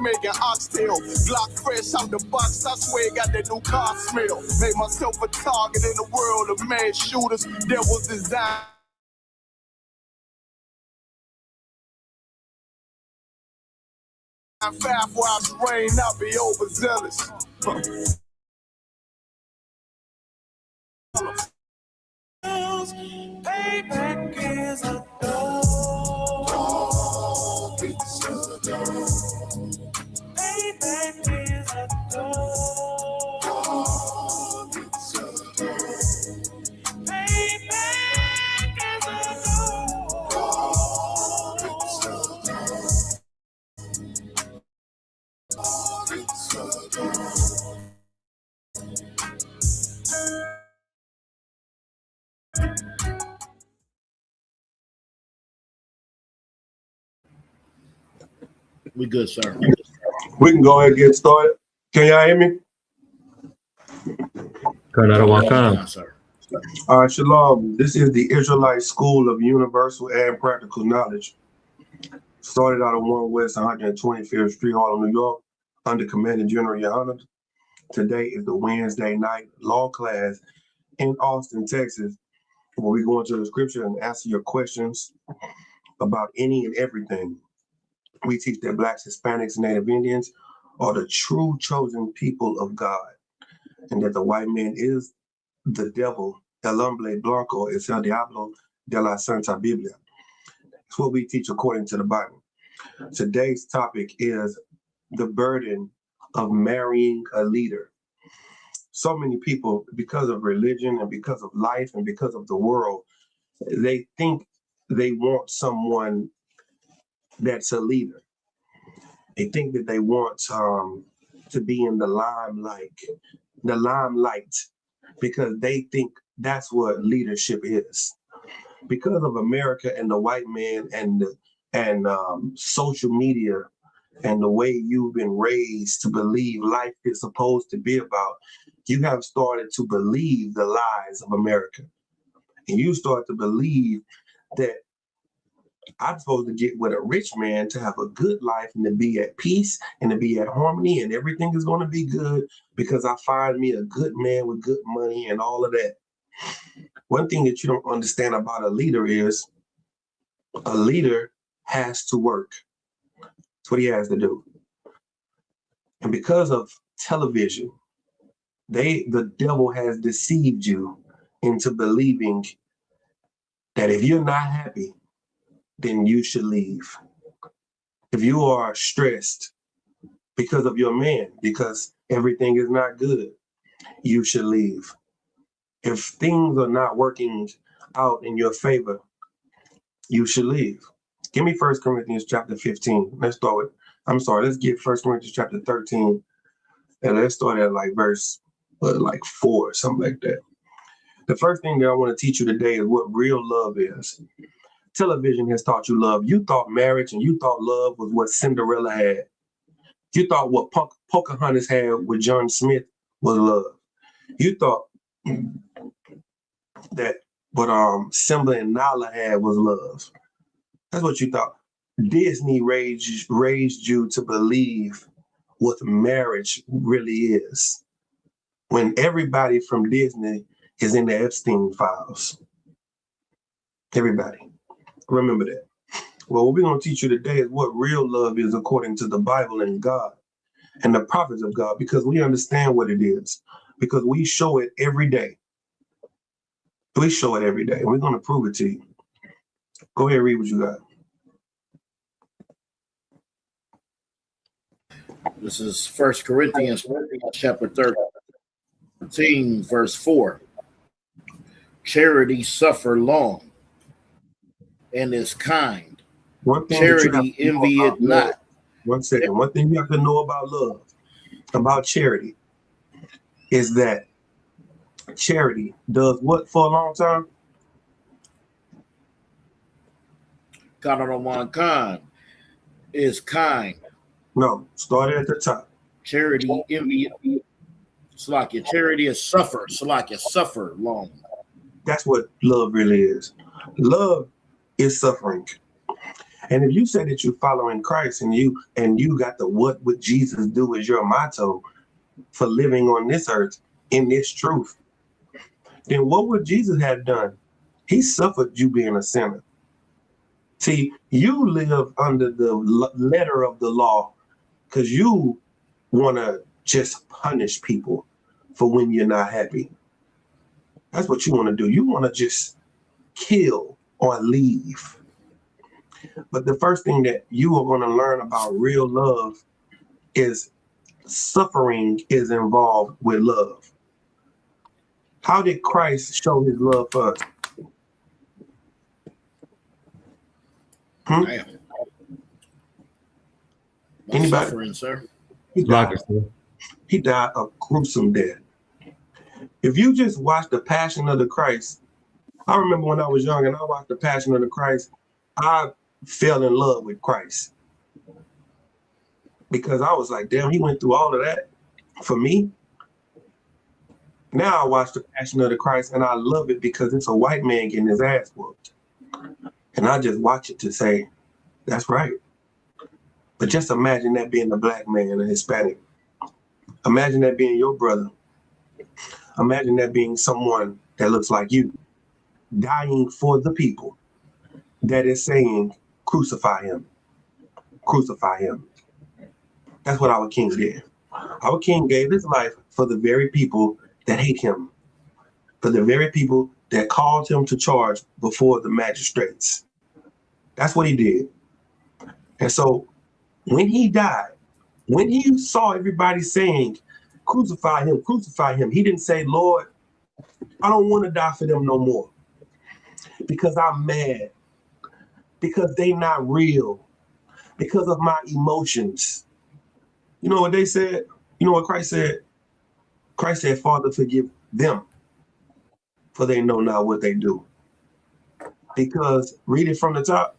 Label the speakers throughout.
Speaker 1: Making oxtail, Glock fresh out the box, I swear got that new car smell. Made myself a target in the world of mad shooters. There was design. Five wives rain, not be overzealous. Payback is a dog. Payback is a dog. Payback is a
Speaker 2: We good, sir.
Speaker 3: We can go ahead and get started. Can y'all hear me?
Speaker 2: Sir.
Speaker 3: All right, shalom. This is the Israelite School of Universal and Practical Knowledge. Started out on 1 West 125th Street, Harlem, New York, under Commander General Yohanan. Today is the Wednesday night law class in Austin, Texas, where we go into the scripture and answer your questions about any and everything. We teach that Blacks, Hispanics, and Native Indians are the true chosen people of God, and that the white man is the devil, el hombre blanco es el diablo de la Santa Biblia. It's what we teach according to the Bible. Today's topic is the burden of marrying a leader. So many people, because of religion and because of life and because of the world, they think they want someone that's a leader. They think that they want to be in the limelight, because they think that's what leadership is. Because of America and the white man and social media and the way you've been raised to believe life is supposed to be about, you have started to believe the lies of America. And you start to believe that I'm supposed to get with a rich man to have a good life and to be at peace and to be at harmony, and everything is going to be good because I find me a good man with good money and all of that. One thing that you don't understand about a leader is a leader has to work. That's what he has to do. And because of television, the devil has deceived you into believing that if you're not happy, then you should leave. If you are stressed because of your man, because everything is not good, you should leave. If things are not working out in your favor, you should leave. Give me 1 Corinthians chapter 15. Let's get 1 Corinthians chapter 13. And let's start at like verse 4, something like that. The first thing that I want to teach you today is what real love is. Television has taught you love. You thought marriage and you thought love was what Cinderella had. You thought what Pocahontas had with John Smith was love. You thought that what Simba and Nala had was love. That's what you thought. Disney raised you to believe what marriage really is, when everybody from Disney is in the Epstein files. Everybody. Remember that. Well, what we're going to teach you today is what real love is according to the Bible and God and the prophets of God, because we understand what it is, because we show it every day. We show it every day, and we're going to prove it to you. Go ahead and read what you got.
Speaker 2: This is 1 Corinthians chapter 13, verse 4. Charity suffer long and is kind. Charity envieth not.
Speaker 3: One second. One thing you have to know about love, about charity, is that charity does what for a long time?
Speaker 2: Kind is kind.
Speaker 3: No, start at the top.
Speaker 2: Charity envieth. Salakia. Charity is suffer. Salakia. Suffer long.
Speaker 3: That's what love really is. Love is suffering. And if you say that you're following Christ and you got the what would Jesus do as your motto for living on this earth in this truth, then what would Jesus have done? He suffered you being a sinner. See, you live under the letter of the law because you want to just punish people for when you're not happy. That's what you want to do. You want to just kill or leave. But the first thing that you are going to learn about real love is suffering is involved with love. How did Christ show his love for us?
Speaker 2: Damn.
Speaker 3: Anybody?
Speaker 2: Suffering, sir.
Speaker 3: He died. He died a gruesome death. If you just watch the Passion of the Christ, I remember when I was young and I watched the Passion of the Christ, I fell in love with Christ. Because I was like, damn, he went through all of that for me. Now I watch the Passion of the Christ and I love it because it's a white man getting his ass whooped. And I just watch it to say, that's right. But just imagine that being a black man, a Hispanic. Imagine that being your brother. Imagine that being someone that looks like you, dying for the people that is saying, crucify him, crucify him. That's what our King did. Our King gave his life for the very people that hate him, for the very people that called him to charge before the magistrates. That's what he did. And so when he died, when he saw everybody saying, crucify him, he didn't say, Lord, I don't want to die for them no more because I'm mad, because they not real, because of my emotions. You know what they said? You know what Christ said? Christ said, Father, forgive them, for they know not what they do. Because, read it from the top.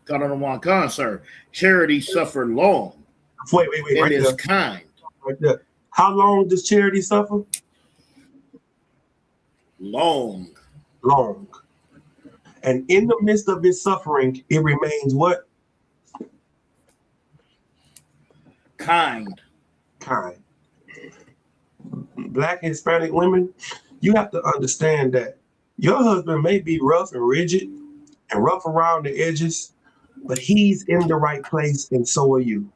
Speaker 2: God on the one con, sir. Charity suffer long.
Speaker 3: Wait,
Speaker 2: and
Speaker 3: right
Speaker 2: is
Speaker 3: there.
Speaker 2: kind.
Speaker 3: Right there. How long does charity suffer?
Speaker 2: Long.
Speaker 3: Long. And in the midst of its suffering, it remains what?
Speaker 2: Kind.
Speaker 3: Kind. Black Hispanic women, you have to understand that your husband may be rough and rigid and rough around the edges, but he's in the right place and so are you.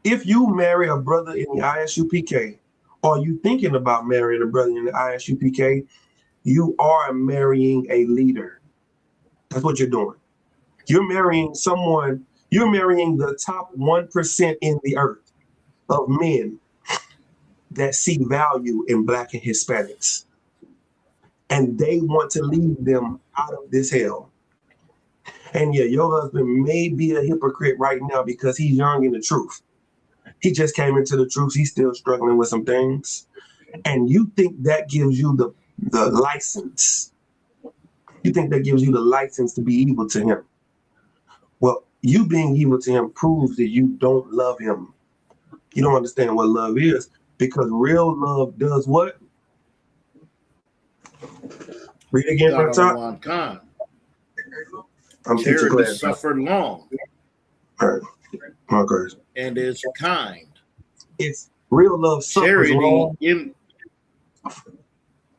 Speaker 3: If you marry a brother in the ISUPK, or you thinking about marrying a brother in the ISUPK, you are marrying a leader. That's what you're doing. You're marrying someone, you're marrying the top 1% in the earth of men that see value in Black and Hispanics. And they want to lead them out of this hell. And yeah, your husband may be a hypocrite right now because he's young in the truth. He just came into the truth. He's still struggling with some things. And you think that gives you the license. You think that gives you the license to be evil to him. Well, you being evil to him proves that you don't love him. You don't understand what love is, because real love does what? Read again from the top.
Speaker 2: Con.
Speaker 3: I'm teaching
Speaker 2: Charity
Speaker 3: class.
Speaker 2: suffer long.
Speaker 3: All right. Okay.
Speaker 2: And is kind.
Speaker 3: It's real love suffers long.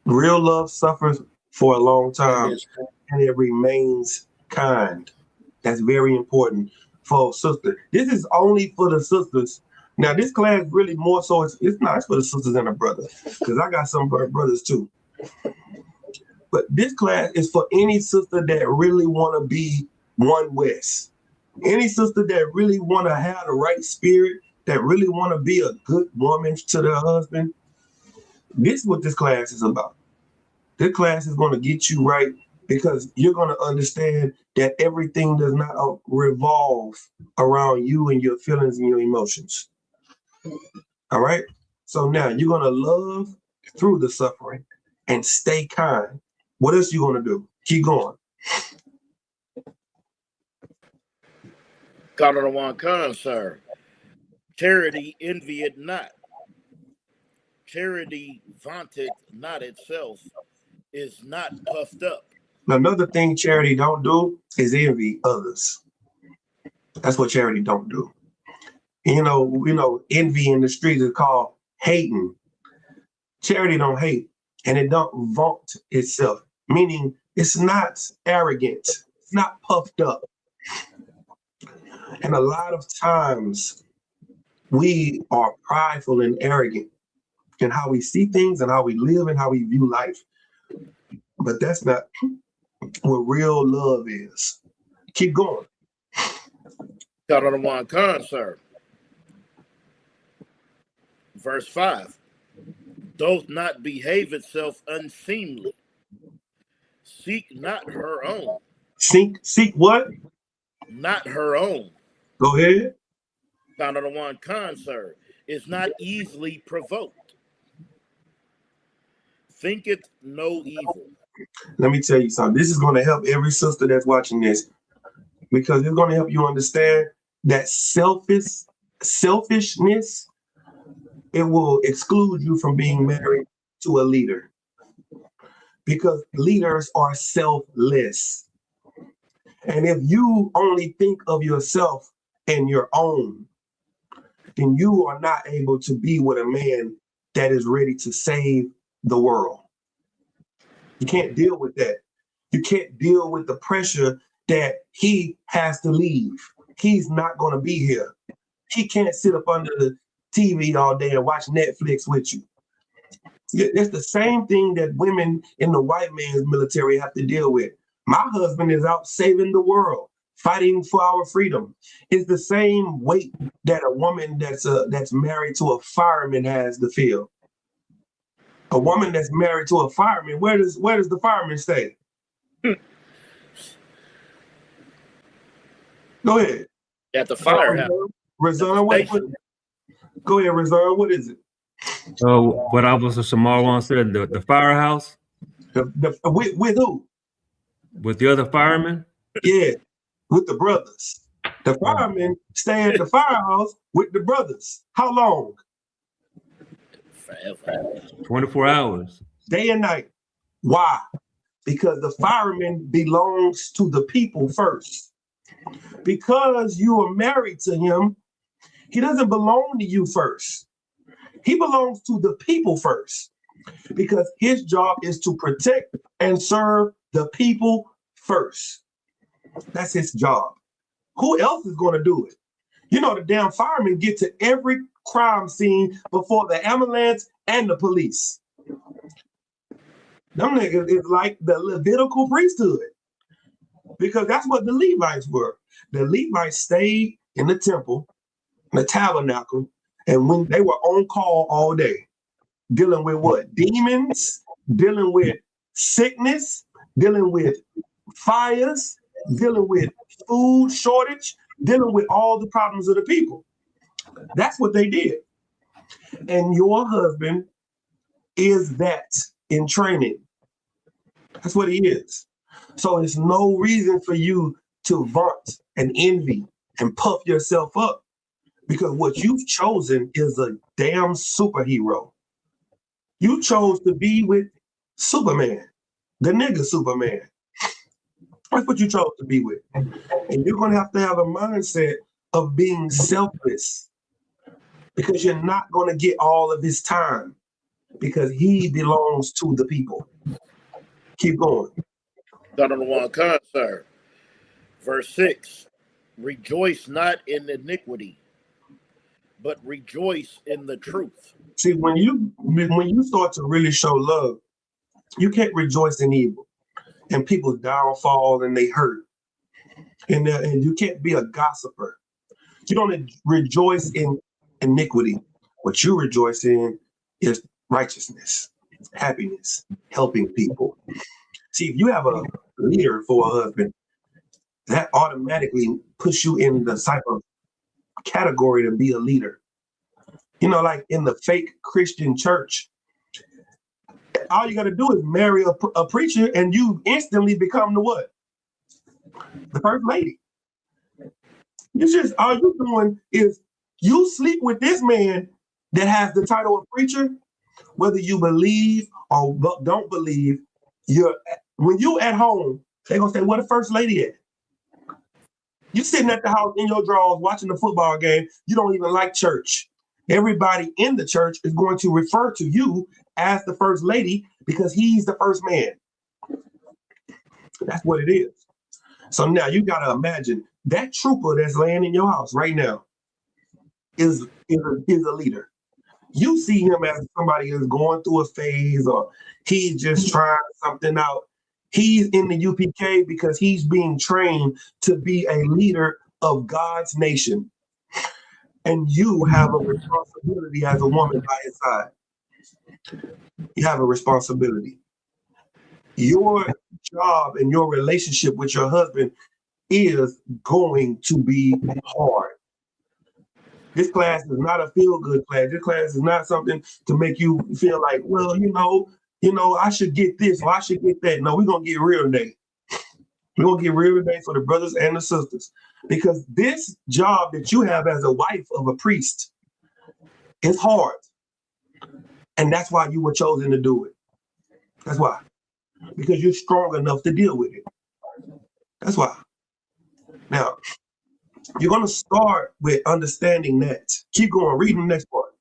Speaker 3: Real love suffers for a long time and it remains kind. That's very important for sisters. This is only for the sisters. Now, this class really more so, it's not, it's for the sisters and the brothers, because I got some brothers too. But this class is for any sister that really want to be one West. Any sister that really want to have the right spirit, that really want to be a good woman to their husband. This is what this class is about. This class is going to get you right, because you're going to understand that everything does not revolve around you and your feelings and your emotions. All right? So now you're going to love through the suffering and stay kind. What else you going to do? Keep going.
Speaker 2: God on the one con, sir. Charity envieth not. Charity vaunteth not itself, is not puffed up.
Speaker 3: Another thing charity don't do is envy others. That's what charity don't do. Envy in the streets is called hating. Charity don't hate, and it don't vaunt itself, meaning it's not arrogant, it's not puffed up. And a lot of times we are prideful and arrogant in how we see things and how we live and how we view life. But that's not what real love is. Keep going.
Speaker 2: Got on the one concert. Verse 5. Doth not behave itself unseemly. Seek not her own.
Speaker 3: Seek what?
Speaker 2: Not her own.
Speaker 3: Go ahead.
Speaker 2: Found on the one concert. Is not easily provoked. Thinketh no evil.
Speaker 3: Let me tell you something. This is going to help every sister that's watching this, because it's going to help you understand that selfishness, it will exclude you from being married to a leader, because leaders are selfless. And if you only think of yourself and your own, then you are not able to be with a man that is ready to save the world. You can't deal with that. You can't deal with the pressure that he has to leave. He's not going to be here. He can't sit up under the TV all day and watch Netflix with you. It's the same thing that women in the white man's military have to deal with. My husband is out saving the world, fighting for our freedom. It's the same weight that a woman that's married to a fireman has to feel. A woman that's married to a fireman, where does the fireman stay? Go ahead.
Speaker 2: At the firehouse.
Speaker 3: Razan, go ahead, Razan. What is it?
Speaker 4: What Officer Samarwan said, the firehouse?
Speaker 3: With who?
Speaker 4: With the other firemen?
Speaker 3: Yeah, with the brothers. The firemen stay at the firehouse with the brothers. How long?
Speaker 2: Forever.
Speaker 4: 24 hours.
Speaker 3: Day and night. Why? Because the fireman belongs to the people first. Because you are married to him, he doesn't belong to you first. He belongs to the people first, because his job is to protect and serve the people first. That's his job. Who else is going to do it? You know, the damn firemen get to every crime scene before the ambulance and the police. Them niggas is like the Levitical priesthood, because that's what the Levites were. The Levites stayed in the temple, the tabernacle, and when they were on call all day, dealing with what? Demons, dealing with sickness, dealing with fires, dealing with food shortage, dealing with all the problems of the people. That's what they did. And your husband is that in training. That's what he is. So there's no reason for you to vaunt and envy and puff yourself up, because what you've chosen is a damn superhero. You chose to be with Superman, the nigga Superman. That's what you chose to be with. And you're going to have a mindset of being selfless, because you're not going to get all of his time, because he belongs to the people. Keep going.
Speaker 2: Got on the one concert. Verse 6. Rejoice not in iniquity, but rejoice in the truth.
Speaker 3: See, when you start to really show love, you can't rejoice in evil and people's downfall and they hurt. And you can't be a gossiper. You don't rejoice in iniquity. What you rejoice in is righteousness, happiness, helping people. See, if you have a leader for a husband, that automatically puts you in the type of category to be a leader. You know, like in the fake Christian church, all you got to do is marry a preacher and you instantly become the what? The first lady. It's just, all you're doing is you sleep with this man that has the title of preacher, whether you believe or don't believe, you're When you at home, they're gonna say, where the first lady at? You sitting at the house in your drawers watching the football game, you don't even like church. Everybody in the church is going to refer to you as the first lady because he's the first man. That's what it is. So now you gotta imagine that trooper that's laying in your house right now is a leader. You see him as somebody who's going through a phase or he's just trying something out. He's in the UPK because he's being trained to be a leader of God's nation. And you have a responsibility as a woman by his side. You have a responsibility. Your job and your relationship with your husband is going to be hard. This class is not a feel-good class. This class is not something to make you feel like, well, I should get this or I should get that. No, we're gonna get real today. We're gonna get real today for the brothers and the sisters. Because this job that you have as a wife of a priest is hard. And that's why you were chosen to do it. That's why. Because you're strong enough to deal with it. That's why. Now, you're going to start with understanding that. Keep going. Read the next part.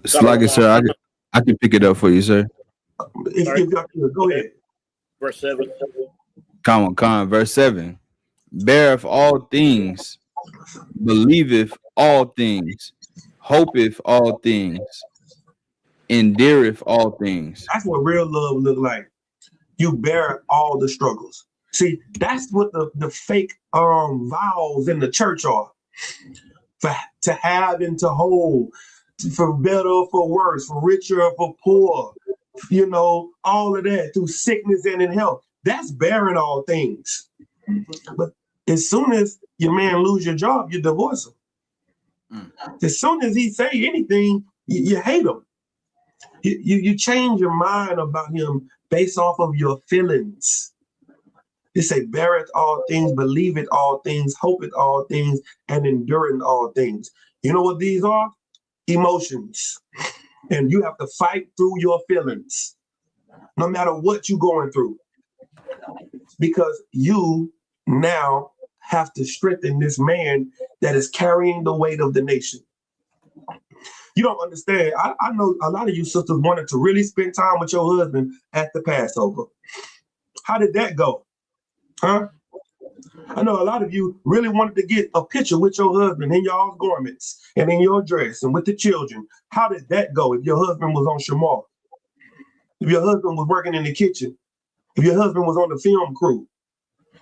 Speaker 5: It's like it, sir. I can pick it up for you, sir.
Speaker 3: If go ahead.
Speaker 2: Verse 7.
Speaker 5: Come on. Verse 7. Beareth all things, believeth all things, hopeth all things, endureth all things.
Speaker 3: That's what real love look like. You bear all the struggles. See, that's what the fake vows in the church are. To have and to hold, for better or for worse, for richer or for poor, all of that, through sickness and in health. That's bearing all things. But as soon as your man lose your job, you divorce him. As soon as he say anything, you hate him. You change your mind about him based off of your feelings. They say, beareth all things, believeth all things, hopeth all things, and endureth all things. You know what these are? Emotions. And you have to fight through your feelings, no matter what you're going through. Because you now have to strengthen this man that is carrying the weight of the nation. You don't understand. I know a lot of you sisters wanted to really spend time with your husband at the Passover. How did that go? Huh? I know a lot of you really wanted to get a picture with your husband in y'all's garments and in your dress and with the children. How did that go if your husband was on Shamar? If your husband was working in the kitchen? If your husband was on the film crew?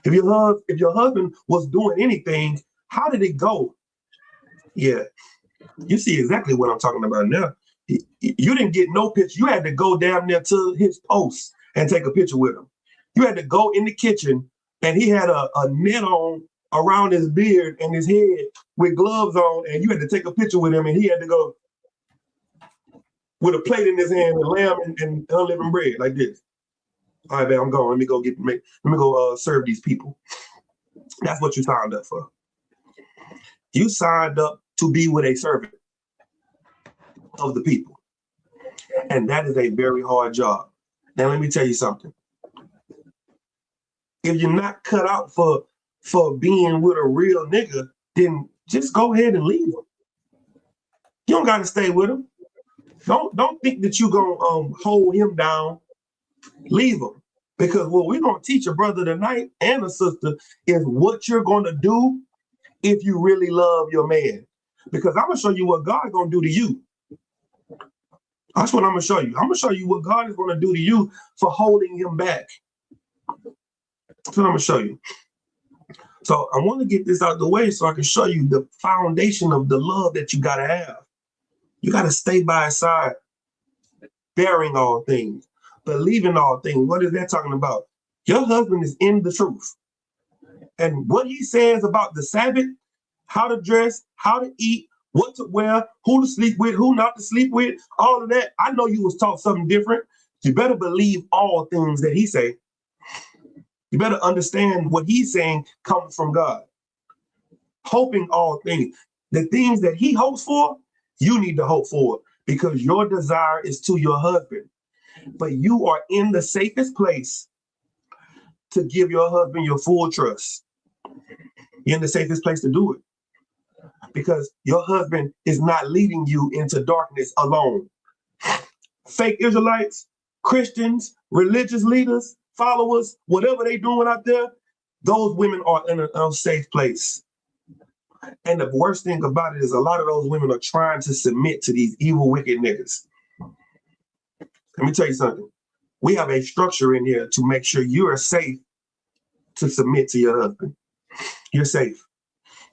Speaker 3: If your husband was doing anything, how did it go? Yeah, you see exactly what I'm talking about now. You didn't get no picture. You had to go down there to his post and take a picture with him. You had to go in the kitchen and he had a net on around his beard and his head with gloves on, and you had to take a picture with him, and he had to go with a plate in his hand and lamb and unleavened bread like this. All right, man, I'm going. Let me go serve these people. That's what you signed up for. You signed up to be with a servant of the people. And that is a very hard job. Now, let me tell you something. If you're not cut out for being with a real nigga, then just go ahead and leave him. You don't got to stay with him. Don't think that you're going to hold him down. Leave him. Because what we're going to teach a brother tonight and a sister is what you're going to do if you really love your man. Because I'm going to show you what God's going to do to you. That's what I'm going to show you. I'm going to show you what God is going to do to you for holding him back. That's what I'm going to show you. So I want to get this out the way so I can show you the foundation of the love that you got to have. You got to stay by his side, bearing all things, believing all things. What is that talking about? Your husband is in the truth. And what he says about the Sabbath, how to dress, how to eat, what to wear, who to sleep with, who not to sleep with, all of that. I know you was taught something different. You better believe all things that he say. You better understand what he's saying comes from God. Hoping all things. The things that he hopes for, you need to hope for because your desire is to your husband. But you are in the safest place to give your husband your full trust. You're in the safest place to do it because your husband is not leading you into darkness alone. Fake Israelites, Christians, religious leaders, followers, whatever they doing out there, those women are in an unsafe place. And the worst thing about it is a lot of those women are trying to submit to these evil, wicked niggas. Let me tell you something. We have a structure in here to make sure you are safe to submit to your husband. You're safe.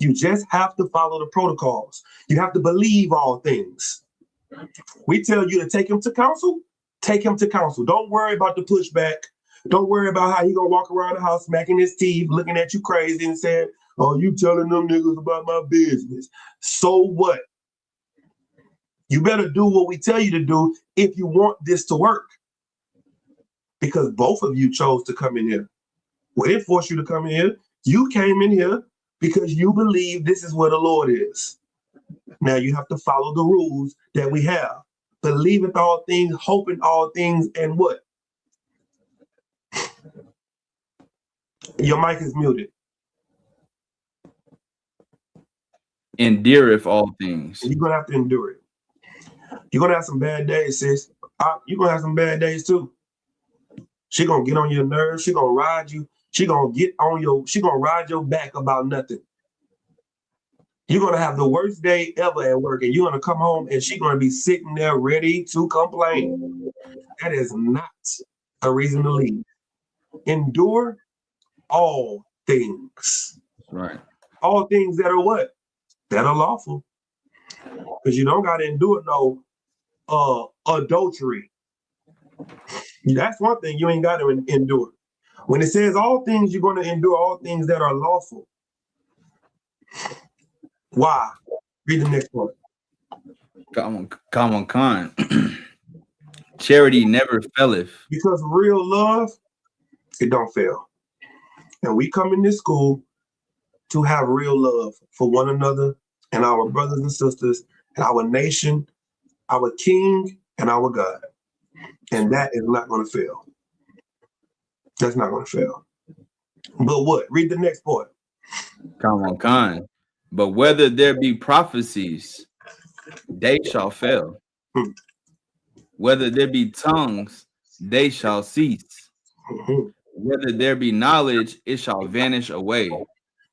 Speaker 3: You just have to follow the protocols. You have to believe all things. We tell you to take him to counsel, take him to counsel. Don't worry about the pushback. Don't worry about how he gonna walk around the house smacking his teeth, looking at you crazy and saying, oh, you telling them niggas about my business. So what? You better do what we tell you to do if you want this to work. Because both of you chose to come in here. We didn't force you to come in here. You came in here because you believe this is where the Lord is. Now you have to follow the rules that we have. Believeth all things, hoping all things, and what? Your mic is muted.
Speaker 5: Endureth all things.
Speaker 3: You're going to have to endure it. You're going to have some bad days, sis. You're going to have some bad days too. She going to get on your nerves. She going to ride you. She going to ride your back about nothing. You're going to have the worst day ever at work, and you're going to come home and she's going to be sitting there ready to complain. That is not a reason to leave. Endure all things.
Speaker 5: Right.
Speaker 3: All things that are what? That are lawful. Because you don't got to endure no adultery. That's one thing you ain't got to endure. When it says all things, you're going to endure all things that are lawful. Why? Read the next one.
Speaker 5: Come on, Khan. Charity never faileth.
Speaker 3: Because real love, it don't fail. And we come in this school to have real love for one another and our brothers and sisters and our nation, our King, and our God. And that is not going to fail. That's not going to fail. But what? Read the next part.
Speaker 5: Come on, Khan. But whether there be prophecies, they shall fail. Whether there be tongues, they shall cease. Whether there be knowledge, it shall vanish away.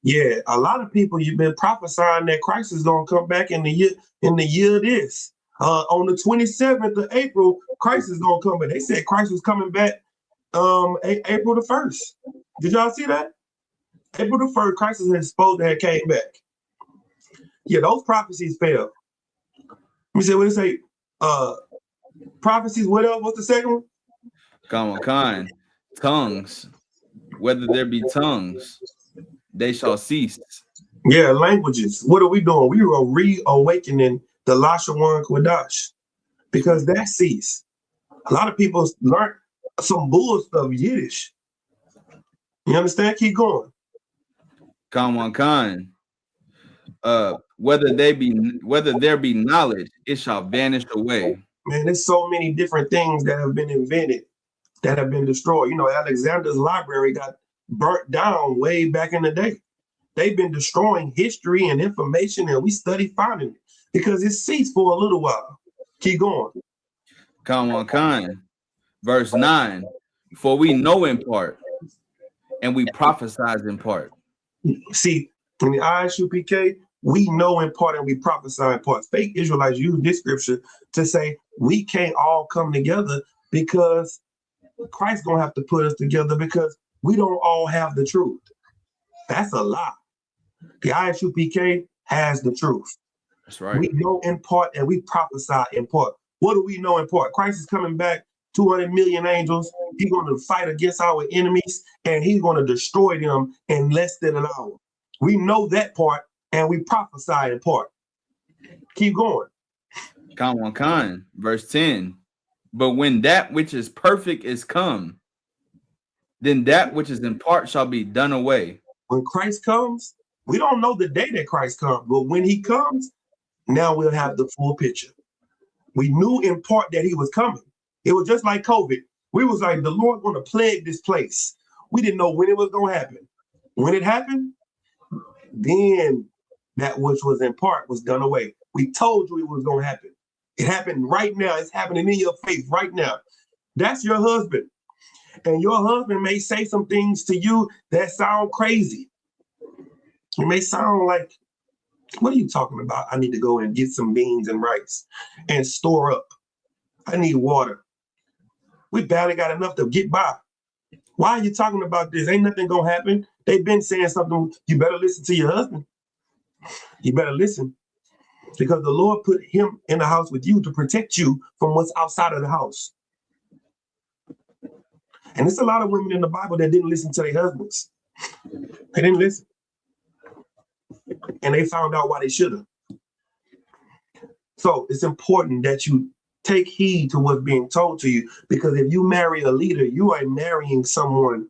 Speaker 3: Yeah, a lot of people, you've been prophesying that Christ is going to come back in the year of this. On the 27th of April, Christ is going to come back. They said Christ was coming back April the 1st. Did y'all see that? April the 1st, Christ is supposed to have came back. Yeah, those prophecies failed. Let me see what it say. Prophecies, what else? What's the second one?
Speaker 5: Come on, Khan. Tongues. Whether there be tongues, they shall cease.
Speaker 3: Yeah, languages. What are we doing? We are reawakening the Lashawan Kwadash because that ceased. A lot of people learned some bull stuff, Yiddish. You understand? Keep going.
Speaker 5: Come on, Khan. Whether there be knowledge, it shall vanish away.
Speaker 3: Man, there's so many different things that have been invented that have been destroyed. You know, Alexander's library got burnt down way back in the day. They've been destroying history and information, and we study finding it because it ceased for a little while. Keep going.
Speaker 5: Come on, Khan. Verse 9. For we know in part, and we prophesy in part.
Speaker 3: See, in the ISUPK, we know in part and we prophesy in part. Fake Israelites use this scripture to say we can't all come together because Christ's gonna have to put us together because we don't all have the truth. That's a lie. The ISUPK has the truth.
Speaker 5: That's right.
Speaker 3: We know in part and we prophesy in part. What do we know in part? Christ is coming back, 200 million angels. He's going to fight against our enemies and he's going to destroy them in less than an hour. We know that part and we prophesy in part. Keep going.
Speaker 5: Come on, Khan. Verse 10. But when that which is perfect is come, then that which is in part shall be done away.
Speaker 3: When Christ comes, we don't know the day that Christ comes, but when he comes, now we'll have the full picture. We knew in part that he was coming. It was just like COVID. We was like, the Lord going to plague this place. We didn't know when it was going to happen. When it happened, then that which was in part was done away. We told you it was going to happen. It happened right now. It's happening in your face right now. That's your husband. And your husband may say some things to you that sound crazy. It may sound like, what are you talking about? I need to go and get some beans and rice and store up. I need water. We barely got enough to get by. Why are you talking about this? Ain't nothing gonna happen. They've been saying something. You better listen to your husband. You better listen, because the Lord put him in the house with you to protect you from what's outside of the house. And there's a lot of women in the Bible that didn't listen to their husbands. They didn't listen. And they found out why they should have. So it's important that you take heed to what's being told to you, because if you marry a leader, you are marrying someone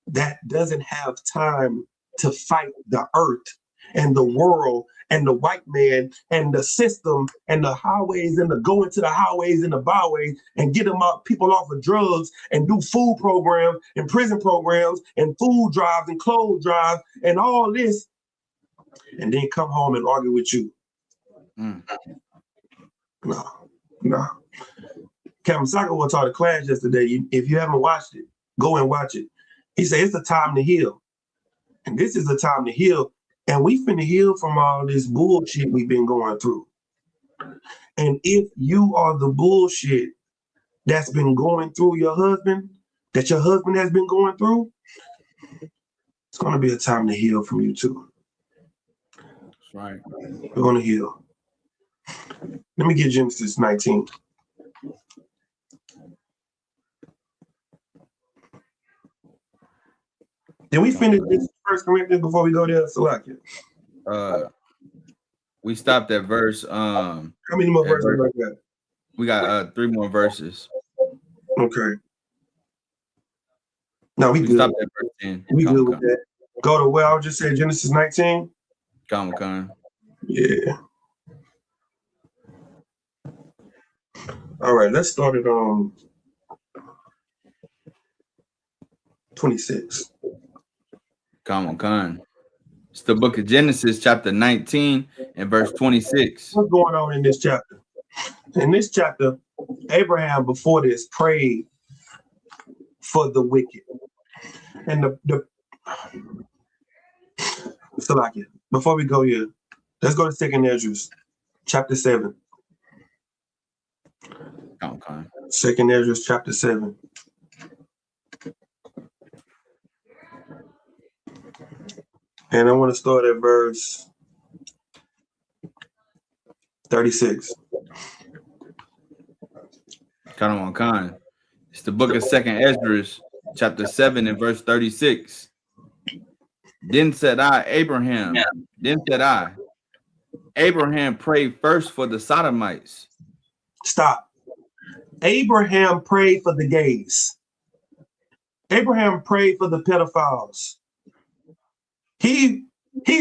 Speaker 3: that doesn't have time to fight the earth and the world and the white man and the system and the highways and the go into the highways and the byways and get them out, people off of drugs and do food programs and prison programs and food drives and clothes drives and all this, and then come home and argue with you. No. Captain Saka taught a class yesterday. If you haven't watched it, go and watch it. He said it's a time to heal. And this is a time to heal. And we finna heal from all this bullshit we've been going through. And if you are the bullshit that's been going through your husband, that your husband has been going through, it's gonna be a time to heal from you too.
Speaker 5: That's right.
Speaker 3: We're gonna heal. Let me get Genesis 19. Did we finish this 1 Corinthians before we go there, Salakia?
Speaker 5: We stopped at verse.
Speaker 3: How many more verses like that?
Speaker 5: We got 3 more verses.
Speaker 3: Okay. No, we good.
Speaker 5: Stopped at verse 10.
Speaker 3: We good with that. Go to where I was just saying Genesis 19.
Speaker 5: Come.
Speaker 3: Yeah. All right, let's start at 26.
Speaker 5: Come. It's the book of Genesis, chapter 19 and verse 26.
Speaker 3: What's going on in this chapter? In this chapter, Abraham before this prayed for the wicked. And the Salakia, before we go here, let's go to 2 Ezra, chapter 7.
Speaker 5: Come.
Speaker 3: 2 Ezra, chapter 7. And I want to start at verse 36.
Speaker 5: Come. It's the book of 2 Ezra, chapter 7 and verse 36. Then said I, Abraham prayed first for the Sodomites.
Speaker 3: Stop. Abraham prayed for the gays. Abraham prayed for the pedophiles. He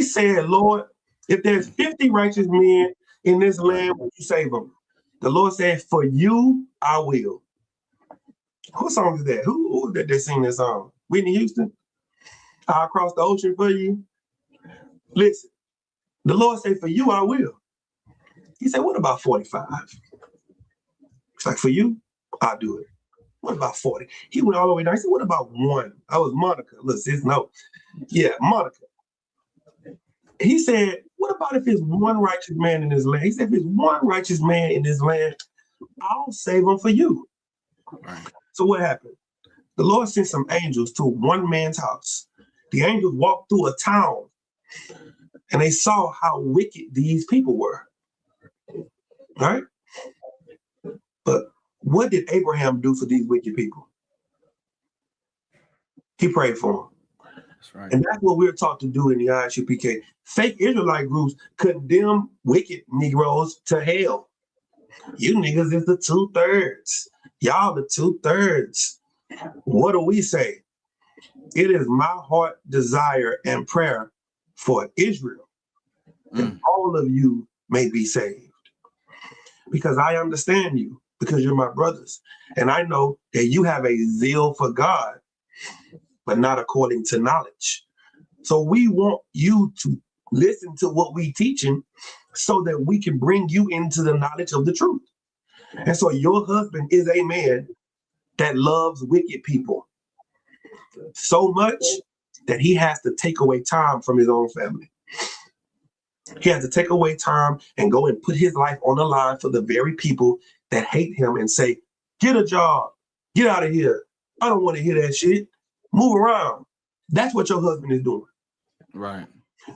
Speaker 3: said, Lord, if there's 50 righteous men in this land, will you save them? The Lord said, for you, I will. What song is that? Who did they sing this song? Whitney Houston? I'll cross the ocean for you. Listen, the Lord said, for you, I will. He said, what about 45? It's like, for you, I'll do it. What about 40? He went all the way down. He said, what about 1? I was Monica. Look, sis, no. Yeah, Monica. He said, what about if it's 1 righteous man in this land? He said, if it's 1 righteous man in this land, I'll save him for you. Right. So what happened? The Lord sent some angels to one man's house. The angels walked through a town and they saw how wicked these people were. Right? But what did Abraham do for these wicked people? He prayed for them. That's right. And that's what we're taught to do in the ISUPK. Fake Israelite groups condemn wicked Negroes to hell. You niggas is the 2/3. Y'all the 2/3. What do we say? It is my heart desire and prayer for Israel that all of you may be saved. Because I understand you, because you're my brothers. And I know that you have a zeal for God but not according to knowledge. So we want you to listen to what we teaching so that we can bring you into the knowledge of the truth. And so your husband is a man that loves wicked people so much that he has to take away time from his own family. He has to take away time and go and put his life on the line for the very people that hate him and say, get a job, get out of here. I don't want to hear that shit. Move around. That's what your husband is doing.
Speaker 5: Right.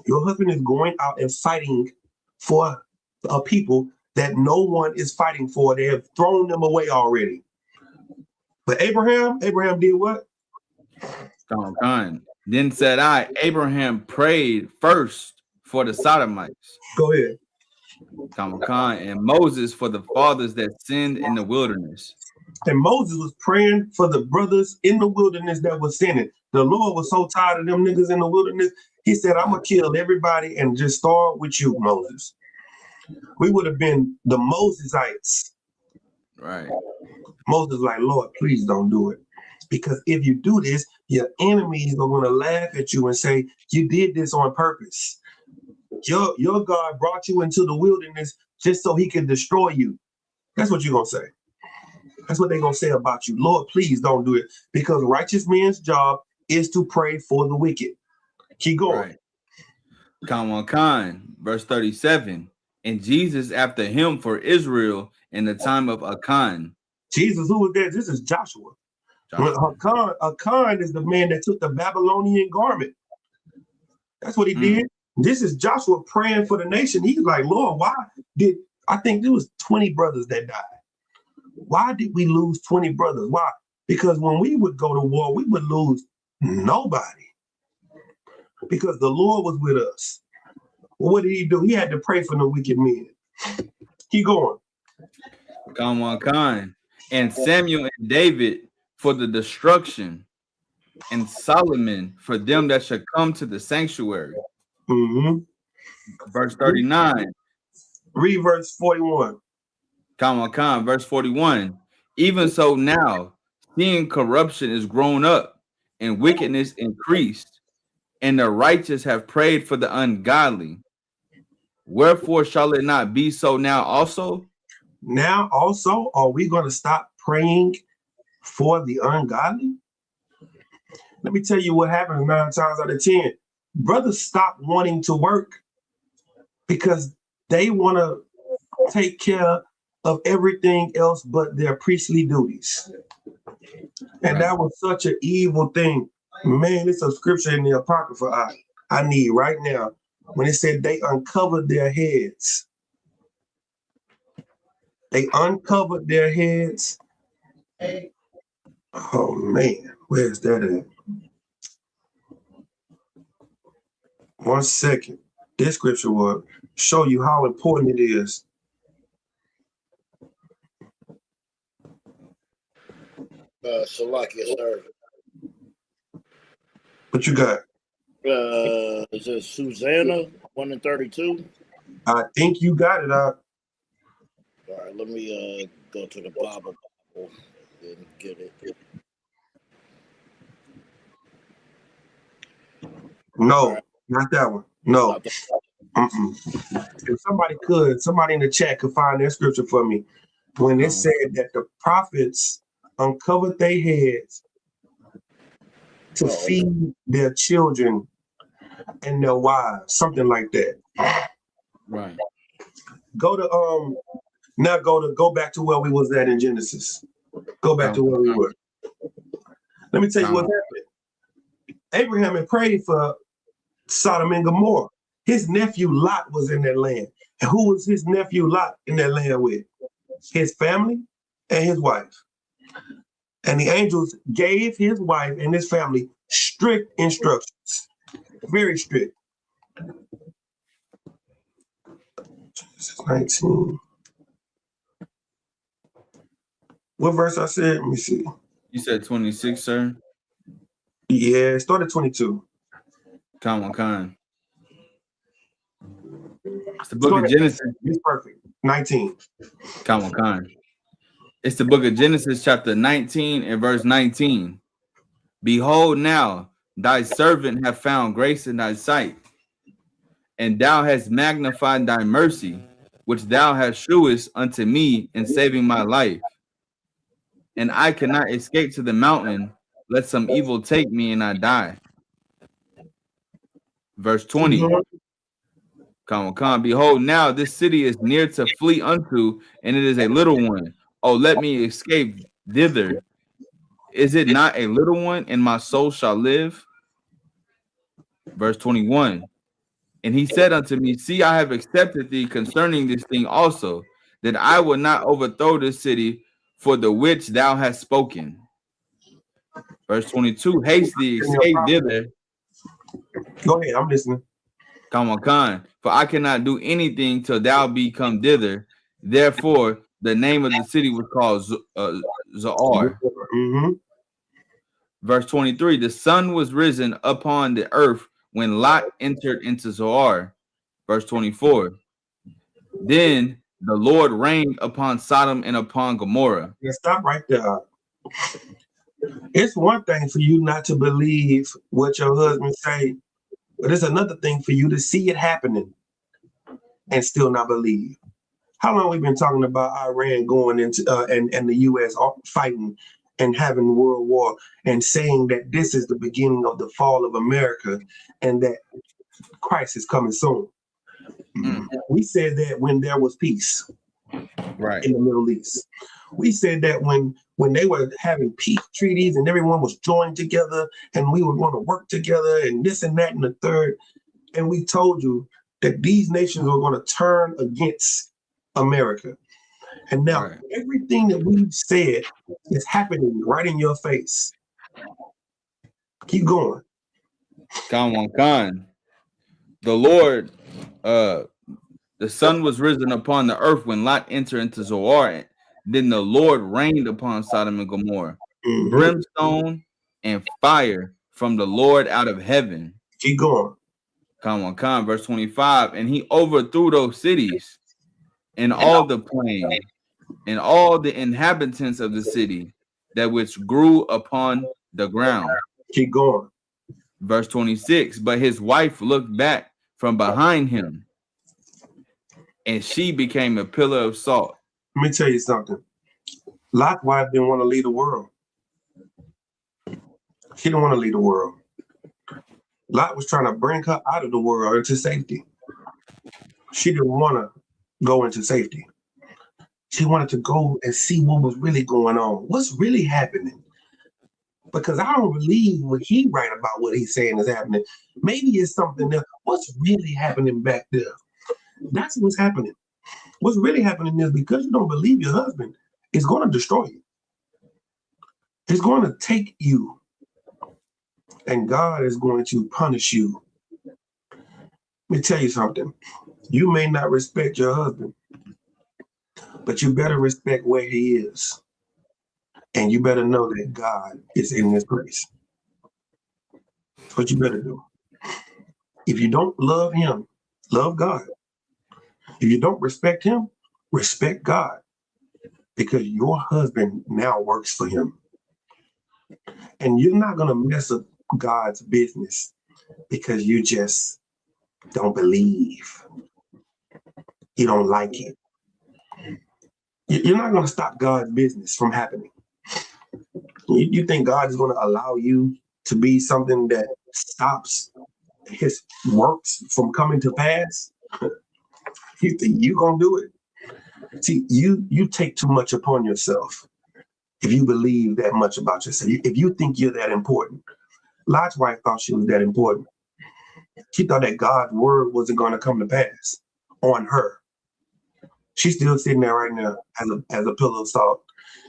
Speaker 3: Your husband is going out and fighting for a people that no one is fighting for. They have thrown them away already. But Abraham did what?
Speaker 5: Con. Then said I, Abraham prayed first for the Sodomites.
Speaker 3: Go ahead.
Speaker 5: Con. And Moses for the fathers that sinned in the wilderness.
Speaker 3: And Moses was praying for the brothers in the wilderness that was sinning. The Lord was so tired of them niggas in the wilderness. He said, I'm going to kill everybody and just start with you, Moses. We would have been the Mosesites.
Speaker 5: Right.
Speaker 3: Moses like, Lord, please don't do it. Because if you do this, your enemies are going to laugh at you and say, you did this on purpose. Your God brought you into the wilderness just so he could destroy you. That's what you're going to say. That's what they're going to say about you. Lord, please don't do it. Because righteous man's job is to pray for the wicked. Keep going.
Speaker 5: Right. Con. Verse 37. And Jesus after him for Israel in the time of Achan.
Speaker 3: Jesus, who was there? This is Joshua. Achan is the man that took the Babylonian garment. That's what he did. This is Joshua praying for the nation. He's like, Lord, why did, I think there was 20 brothers that died. Why did we lose 20 brothers? Why? Because when we would go to war, we would lose nobody. Because the Lord was with us. Well, what did he do? He had to pray for the wicked men. Keep going.
Speaker 5: Con. And Samuel and David for the destruction, and Solomon for them that shall come to the sanctuary. Verse 39.
Speaker 3: Read verse 41.
Speaker 5: Con. Verse 41. Even so now, seeing corruption is grown up, and wickedness increased, and the righteous have prayed for the ungodly. Wherefore shall it not be so now also?
Speaker 3: Now also, are we going to stop praying for the ungodly? Let me tell you what happens 9 times out of 10. Brothers stop wanting to work because they want to take care of everything else but their priestly duties. And that was such an evil thing. Man, it's a scripture in the Apocrypha I need right now when it said they uncovered their heads. They uncovered their heads. Oh man, where's that at? 1 second. This scripture will show you how important it is.
Speaker 2: Salakia, sir.
Speaker 3: What you got?
Speaker 2: Is it Susanna 1 and 32?
Speaker 3: I think you got it.
Speaker 2: All right, let me go to the Bible and get it.
Speaker 3: No, right. Not that one. No. If somebody in the chat could find that scripture for me. When it said that the prophets uncovered their heads to feed their children and their wives, something like that.
Speaker 5: Right.
Speaker 3: Go back to where we was at in Genesis. Go back to where we were. Let me tell you what happened. Abraham had prayed for Sodom and Gomorrah. His nephew Lot was in that land. And who was his nephew Lot in that land with? His family and his wife. And the angels gave his wife and his family strict instructions. Very strict. Genesis 19. What verse I said? Let me see.
Speaker 5: You said 26, sir?
Speaker 3: Yeah, it started 22.
Speaker 5: Con. It's the book of Genesis.
Speaker 3: It's perfect. 19.
Speaker 5: Con. It's the book of Genesis, chapter 19 and verse 19. Behold, now thy servant hath found grace in thy sight, and thou hast magnified thy mercy, which thou hast shewest unto me in saving my life. And I cannot escape to the mountain, lest some evil take me and I die. Verse 20. Behold, now this city is near to flee unto, and it is a little one. Oh, let me escape thither. Is it not a little one, and my soul shall live? Verse 21. And he said unto me, see, I have accepted thee concerning this thing also, that I will not overthrow this city for the which thou hast spoken. Verse 22. Haste thee, escape thither.
Speaker 3: Go ahead, I'm listening.
Speaker 5: For I cannot do anything till thou be come thither. Therefore, the name of the city was called Zoar. Verse 23. The sun was risen upon the earth when Lot entered into Zoar. Verse 24. Then the Lord rained upon Sodom and upon Gomorrah.
Speaker 3: Yeah, stop right there. It's one thing for you not to believe what your husband say, but it's another thing for you to see it happening and still not believe. How long we been talking about Iran going into and the U.S. fighting and having World War and saying that this is the beginning of the fall of America and that Christ is coming soon. We said that when there was peace,
Speaker 5: right,
Speaker 3: in the Middle East. We said that when they were having peace treaties and everyone was joined together and we were going to work together and this and that and the third, and we told you that these nations were going to turn against America. And now everything that we've said is happening right in your face. Keep going.
Speaker 5: The Lord, the sun was risen upon the earth when Lot entered into Zoar. Then the Lord rained upon Sodom and Gomorrah, brimstone and fire from the Lord out of heaven.
Speaker 3: Keep going.
Speaker 5: Verse 25. And he overthrew those cities and all the plain and all the inhabitants of the city that which grew upon the ground.
Speaker 3: Keep going.
Speaker 5: Verse 26. But his wife looked back from behind him, and she became a pillar of salt.
Speaker 3: Let me tell you something. Lot's wife didn't want to leave the world. She didn't want to leave the world. Lot was trying to bring her out of the world into safety. She didn't want to go into safety. She wanted to go and see what was really going on. What's really happening? Because I don't believe what he write about what he's saying is happening. Maybe it's something else. What's really happening back there? That's what's happening. What's really happening is because you don't believe your husband, it's going to destroy you. It's going to take you. And God is going to punish you. Let me tell you something. You may not respect your husband, but you better respect where he is. And you better know that God is in this place. That's what you better do. If you don't love him, love God. If you don't respect him, respect God. Because your husband now works for him. And you're not going to mess up God's business because you just don't believe. You don't like it. You're not going to stop God's business from happening. You think God is going to allow you to be something that stops his works from coming to pass? You think you're going to do it? See, you take too much upon yourself if you believe that much about yourself. If you think you're that important. Lot's wife thought she was that important. She thought that God's word wasn't going to come to pass on her. She's still sitting there right now as a pillar of salt.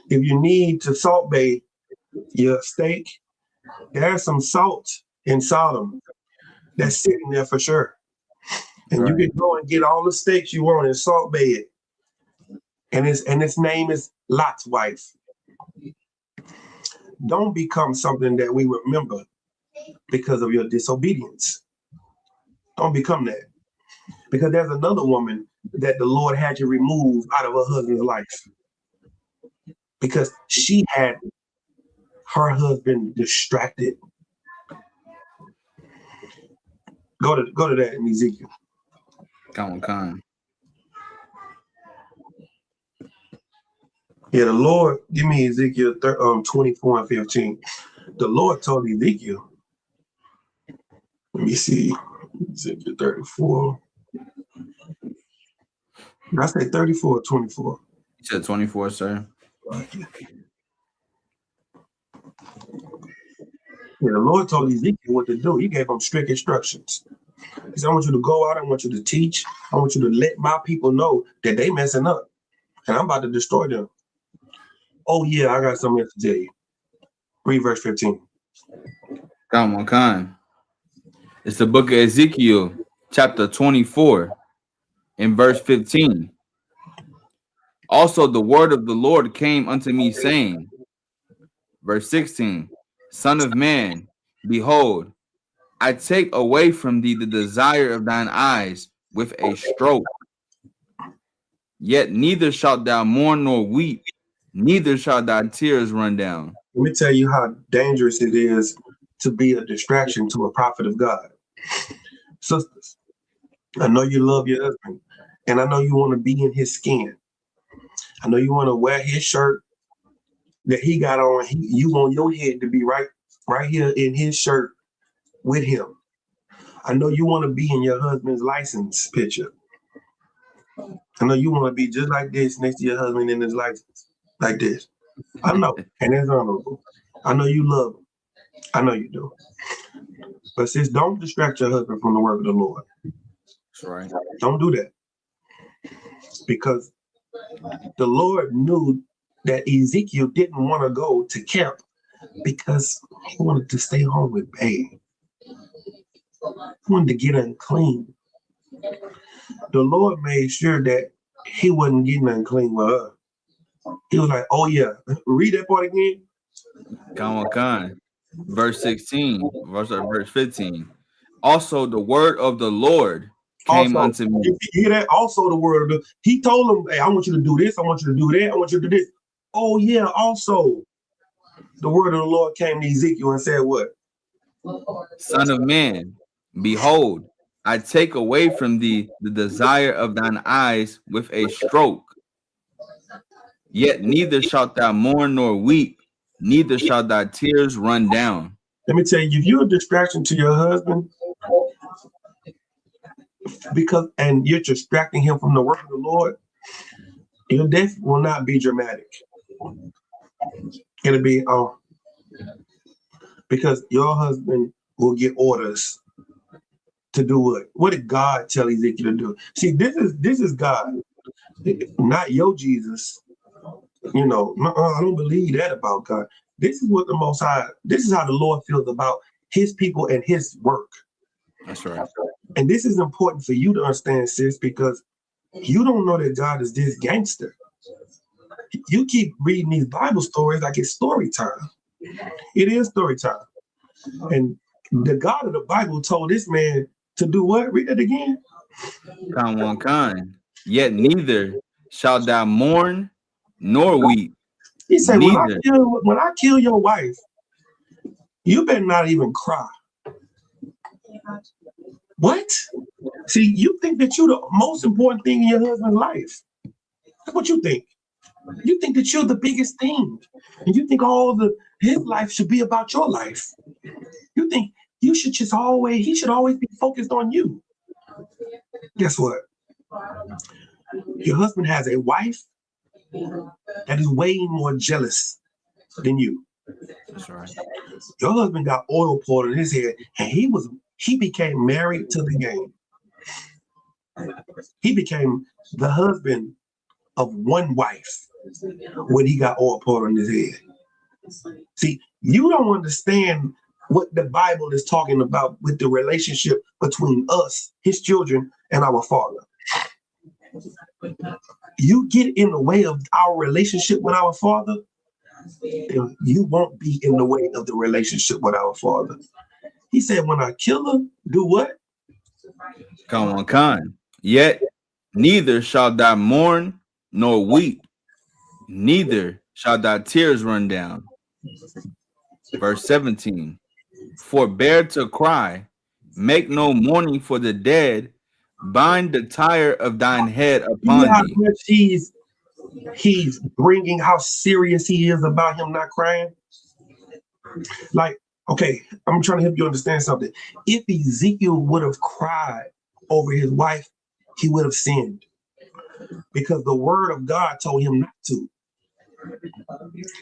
Speaker 3: If you need to salt bathe your steak, there's some salt in Sodom that's sitting there for sure. And you can go and get all the steaks you want and salt bathe it. And its name is Lot's wife. Don't become something that we remember because of your disobedience. Don't become that. Because there's another woman that the Lord had to remove out of her husband's life. Because she had her husband distracted. Go to that in Ezekiel.
Speaker 5: Come on, Con.
Speaker 3: Yeah, the Lord, give me Ezekiel 24 and 15. The Lord told Ezekiel, let me see, Ezekiel 34. Did I say 34 or 24?
Speaker 5: You said 24, sir.
Speaker 3: Yeah, the Lord told Ezekiel what to do. He gave him strict instructions. He said, I want you to go out, I want you to teach, I want you to let my people know that they messing up, and I'm about to destroy them. Oh yeah, I got something else to tell you. Read verse 15.
Speaker 5: Come on, Con. It's the book of Ezekiel, chapter 24, in verse 15. Also, the word of the Lord came unto me, saying, verse 16, Son of man, behold, I take away from thee the desire of thine eyes with a stroke. Yet neither shalt thou mourn nor weep, neither shall thy tears run down.
Speaker 3: Let me tell you how dangerous it is to be a distraction to a prophet of God. Sisters, I know you love your husband, and I know you want to be in his skin. I know you want to wear his shirt that he got on. You want your head to be right here in his shirt with him. I know you want to be in your husband's license picture. I know you want to be just like this next to your husband in his license, like this. I know, and it's honorable. I know you love him. I know you do. But sis, don't distract your husband from the work of the Lord.
Speaker 5: That's right.
Speaker 3: Don't do that. Because the Lord knew that Ezekiel didn't want to go to camp because he wanted to stay home with Babe. He wanted to get unclean. The Lord made sure that he wasn't getting unclean with her. He was like, oh yeah, read that part again.
Speaker 5: Come on, Con. Verse 16, verse 15. Also, the word of the Lord came unto me.
Speaker 3: If you hear that, also the word of the, he told him, hey, I want you to do this, I want you to do that, I want you to do this. Oh yeah, also the word of the Lord came to Ezekiel and said what?
Speaker 5: Son of man, behold, I take away from thee the desire of thine eyes with a stroke. Yet neither shalt thou mourn nor weep, neither shall thy tears run down.
Speaker 3: Let me tell you, if you're a distraction to your husband, and you're distracting him from the work of the Lord, your death will not be dramatic. It'll be because your husband will get orders to do what? What did God tell Ezekiel to do? See, this is God, not your Jesus. You know, I don't believe that about God. This is what the Most High. This is how the Lord feels about His people and His work.
Speaker 5: That's right.
Speaker 3: And this is important for you to understand, sis, because you don't know that God is this gangster. You keep reading these Bible stories like it's story time. It is story time. And the God of the Bible told this man to do what? Read it again.
Speaker 5: Come on, Con. Yet neither shalt thou mourn nor weep.
Speaker 3: He said,
Speaker 5: neither.
Speaker 3: when I kill your wife, you better not even cry. What? See, you think that you're the most important thing in your husband's life. That's what you think. You think that you're the biggest thing. And you think his life should be about your life. You think he should always be focused on you. Guess what? Your husband has a wife that is way more jealous than you.
Speaker 5: That's right.
Speaker 3: Your husband got oil poured in his head, and he became married to the game. He became the husband of one wife when he got oil poured in his head. See, you don't understand what the Bible is talking about with the relationship between us, his children, and our Father. You get in the way of our relationship with our Father, then you won't be in the way of the relationship with our Father. He said, when I kill her, do what?
Speaker 5: Come on, Con. Yet neither shall thou mourn nor weep, neither shall thy tears run down. Verse 17. Forbear to cry, make no mourning for the dead, bind the tire of thine head
Speaker 3: See
Speaker 5: upon
Speaker 3: how
Speaker 5: thee.
Speaker 3: much he's bringing, how serious he is about him not crying. Like, okay, I'm trying to help you understand something. If Ezekiel would have cried over his wife, he would have sinned, because the word of God told him not to.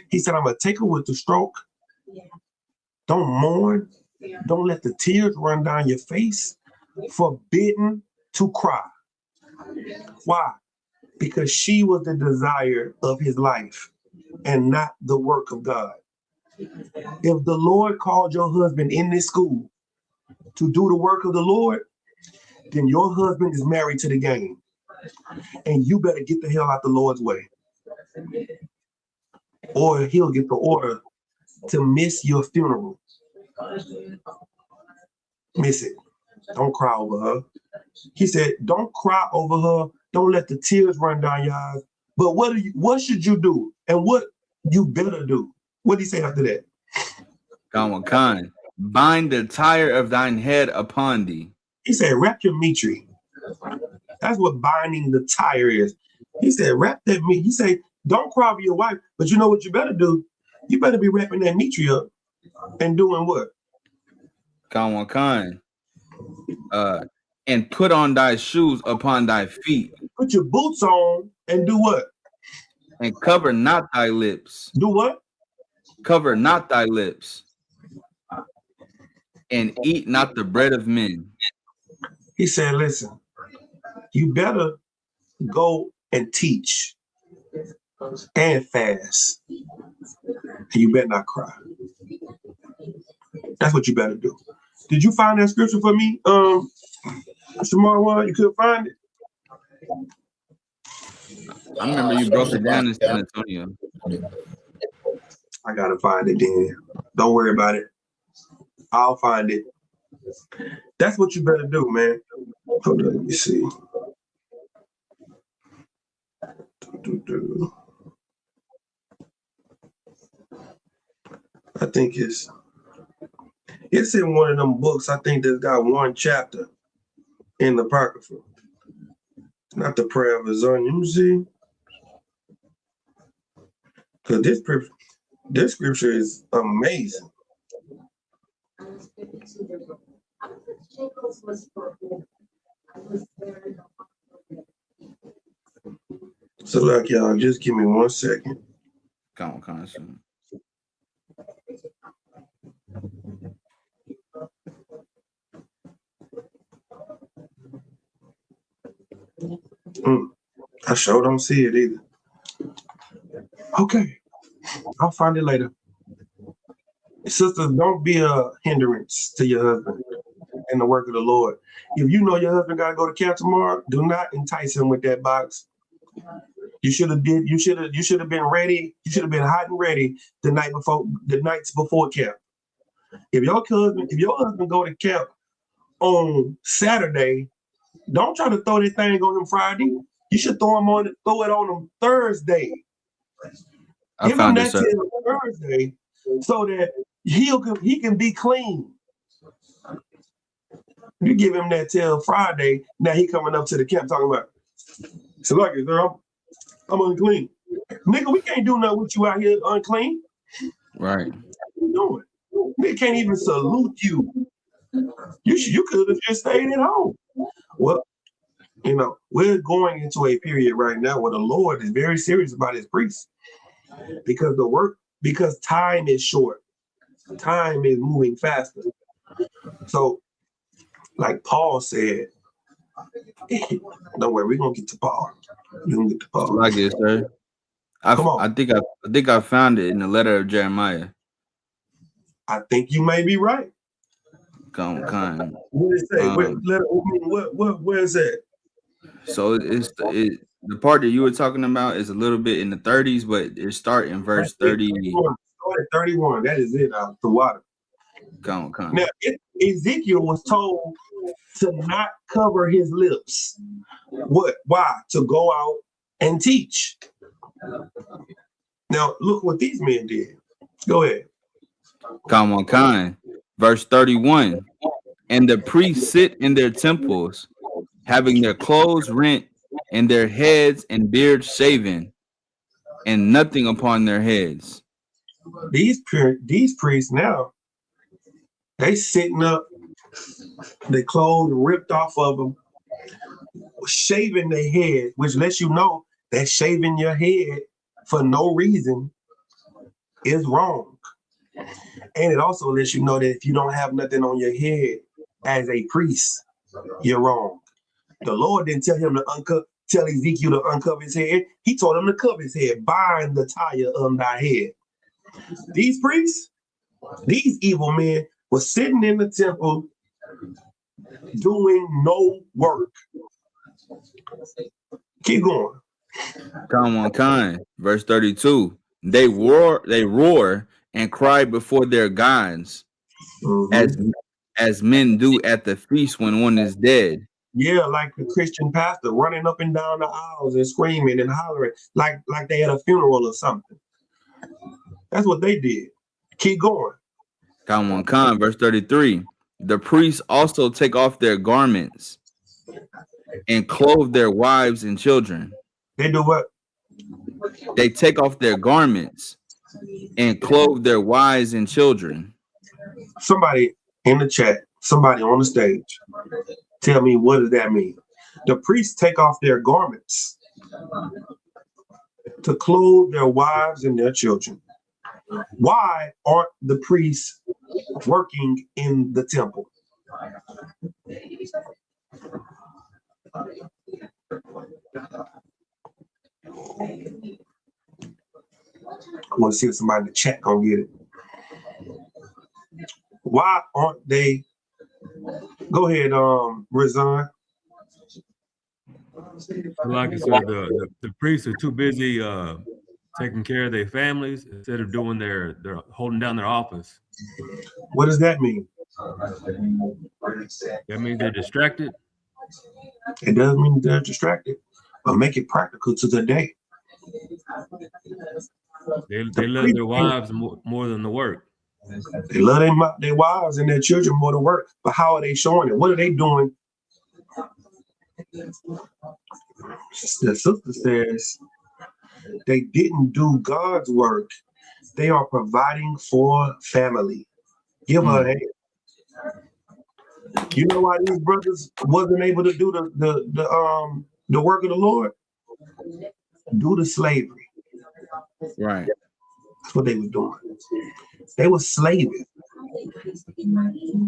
Speaker 3: He said, I'm gonna take her with the stroke. Don't mourn. Don't let the tears run down your face. Forbidden to cry. Why? Because she was the desire of his life and not the work of God. If the Lord called your husband in this school to do the work of the Lord, then your husband is married to the game. And you better get the hell out the Lord's way, or he'll get the order to miss your funeral. Miss it. Don't cry over her. He said, don't cry over her. Don't let the tears run down your eyes. But what should you do? And what you better do? What did he say after that?
Speaker 5: Khan, bind the tire of thine head upon thee.
Speaker 3: He said, wrap your mitri. That's what binding the tire is. He said, wrap that meat. He said, don't cry over your wife, but you know what you better do? You better be wrapping that mitri up and doing what?
Speaker 5: Khan, and put on thy shoes upon thy feet.
Speaker 3: Put your boots on and do what?
Speaker 5: And cover not thy lips.
Speaker 3: Do what?
Speaker 5: Cover not thy lips. And eat not the bread of men.
Speaker 3: He said, listen, you better go and teach and fast. And you better not cry. That's what you better do. Did you find that scripture for me? Shamar, you couldn't find it?
Speaker 5: I remember you broke it down in San Antonio.
Speaker 3: I gotta find it then. Don't worry about it. I'll find it. That's what you better do, man. Hold on, let me see. I think it's in one of them books. I think that's got one chapter in the Apocrypha. It's not the Prayer of Azan. You see? Because this scripture is amazing. So look, y'all, just give me 1 second.
Speaker 5: Come on, soon.
Speaker 3: I sure don't see it either. Okay, I'll find it later. Sisters, don't be a hindrance to your husband in the work of the Lord. If you know your husband got to go to camp tomorrow, do not entice him with that box. You should have been ready. You should have been hot and ready the nights before camp. If your husband go to camp on Saturday, don't try to throw this thing on him Friday. You should throw it on him Thursday. Give him that till Thursday so that he can be clean. You give him that till Friday, now he coming up to the camp talking about, so like it, girl, I'm unclean. Nigga, we can't do nothing with you out here unclean.
Speaker 5: Right.
Speaker 3: What you doing? They can't even salute you. You could have just stayed at home. Well, we're going into a period right now where the Lord is very serious about his priests because time is short. Time is moving faster. So, like Paul said, don't worry, we're gonna get to Paul. We're gonna get to Paul.
Speaker 5: Like it, sir.
Speaker 3: Come on.
Speaker 5: I think I found it in the letter of Jeremiah.
Speaker 3: I think you may be right.
Speaker 5: Come.
Speaker 3: What did it say? Where is that?
Speaker 5: So it's the part that you were talking about is a little bit in the 30s, but it starts in verse 30.
Speaker 3: 31. That is it. Out the water.
Speaker 5: Come.
Speaker 3: Now, Ezekiel was told to not cover his lips. What? Why? To go out and teach. Now, look what these men did. Go ahead.
Speaker 5: Come on, Khan. Verse 31. And the priests sit in their temples, having their clothes rent and their heads and beards shaven, and nothing upon their heads.
Speaker 3: These priests now, they sitting up, their clothes ripped off of them, shaving their head, which lets you know that shaving your head for no reason is wrong. And it also lets you know that if you don't have nothing on your head as a priest, you're wrong. The Lord didn't tell him to tell Ezekiel to uncover his head. He told him to cover his head, bind the tire on thy head. These priests, these evil men, were sitting in the temple doing no work. Keep going.
Speaker 5: Come on, Khan. Verse 32. They roar and cry before their gods, as men do at the feast when one is dead.
Speaker 3: Yeah, like the Christian pastor running up and down the aisles and screaming and hollering like they had a funeral or something. That's what they did. Keep going.
Speaker 5: Come on, Khan. Verse 33. The priests also take off their garments and clothe their wives and children.
Speaker 3: They do what?
Speaker 5: They take off their garments and clothe their wives and children.
Speaker 3: Somebody in the chat, somebody on the stage, tell me, what does that mean? The priests take off their garments to clothe their wives and their children. Why aren't the priests working in the temple? I want to see if somebody in the chat gonna get it. Why aren't they? Go ahead, Rizan.
Speaker 4: Like I said, the priests are too busy taking care of their families instead of doing they're holding down their office.
Speaker 3: What does that mean?
Speaker 4: That means they're distracted.
Speaker 3: It doesn't mean they're distracted, but make it practical to the day.
Speaker 4: They love their wives more than the work.
Speaker 3: They love their wives and their children more than work. But how are they showing it? What are they doing? The sister says they didn't do God's work. They are providing for family. Give her a hand. You know why these brothers wasn't able to do the work of the Lord? Due to slavery.
Speaker 5: Right.
Speaker 3: That's what they were doing. They were slaving.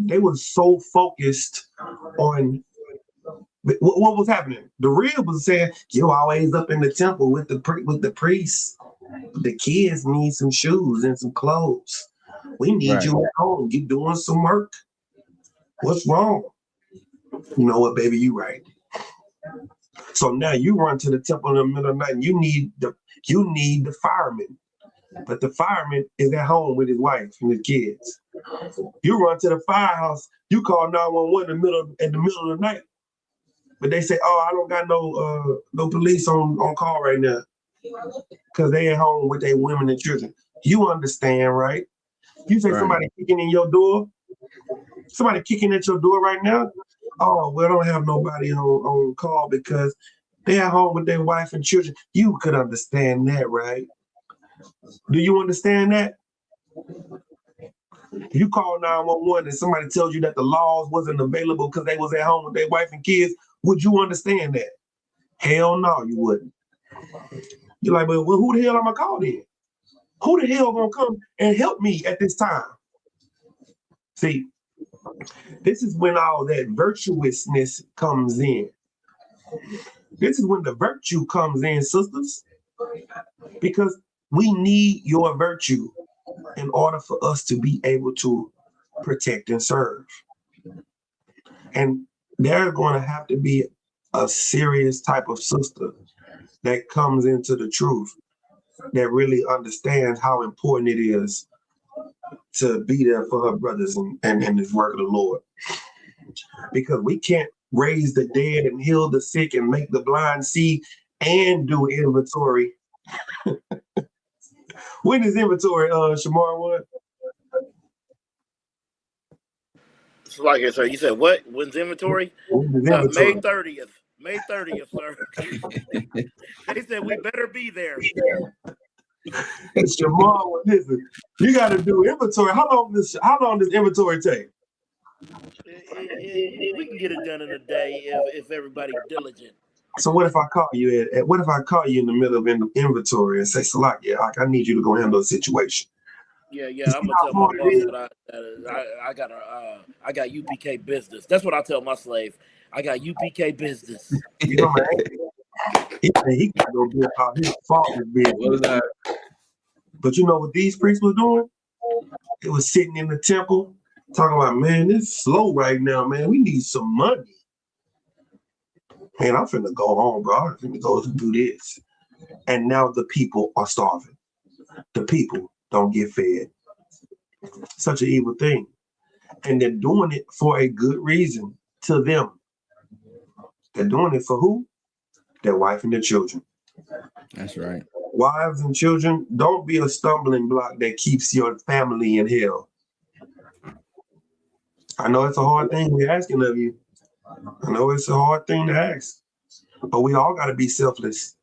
Speaker 3: They were so focused on what was happening. The real was saying, you're always up in the temple with the priests. The kids need some shoes and some clothes. We need you at home. You doing some work. What's wrong? You know what, baby, you right. So now you run to the temple in the middle of the night and you need the fireman. But the fireman is at home with his wife and his kids. You run to the firehouse, you call 911 in the middle of the night. But they say, oh, I don't got no police on call right now. Because they at home with their women and children. You understand, right? You say somebody kicking in your door, somebody kicking at your door right now. Oh, well, I don't have nobody on call because they're at home with their wife and children. You could understand that, right? Do you understand that? You call 911 and somebody tells you that the laws wasn't available because they was at home with their wife and kids. Would you understand that? Hell no, you wouldn't. You're like, well, who the hell am I call then? Who the hell gonna come and help me at this time? See, this is when all that virtuousness comes in. This is when the virtue comes in, sisters, because we need your virtue in order for us to be able to protect and serve. And there's going to have to be a serious type of sister that comes into the truth, that really understands how important it is to be there for her brothers and this work of the Lord. Because we can't raise the dead and heal the sick and make the blind see and do inventory. When is inventory, Shamar, what?
Speaker 2: So like I said, you said what? When's inventory? May 30th. May 30th, sir. They said we better be there.
Speaker 3: It's Jamal. Listen, you got to do inventory. How long does inventory take?
Speaker 2: We can get it done in a day if everybody's diligent.
Speaker 3: So what if I call you what if I call you in the middle of inventory and say, Salak, I need you to go handle the situation?
Speaker 2: Yeah, I'm gonna tell my boss that I got UPK business. That's what I tell my slave. I got UPK business.
Speaker 3: You know, man, he can go be about his father's business. But you know what these priests were doing? They was sitting in the temple talking about, man, it's slow right now, man. We need some money. Man, I'm finna go home, bro. I'm finna go do this. And now the people are starving. The people don't get fed. Such an evil thing. And they're doing it for a good reason to them. They're doing it for who? Their wife and their children.
Speaker 5: That's right.
Speaker 3: Wives and children, don't be a stumbling block that keeps your family in hell. I know it's a hard thing we're asking of you. I know it's a hard thing to ask. But we all got to be selfless.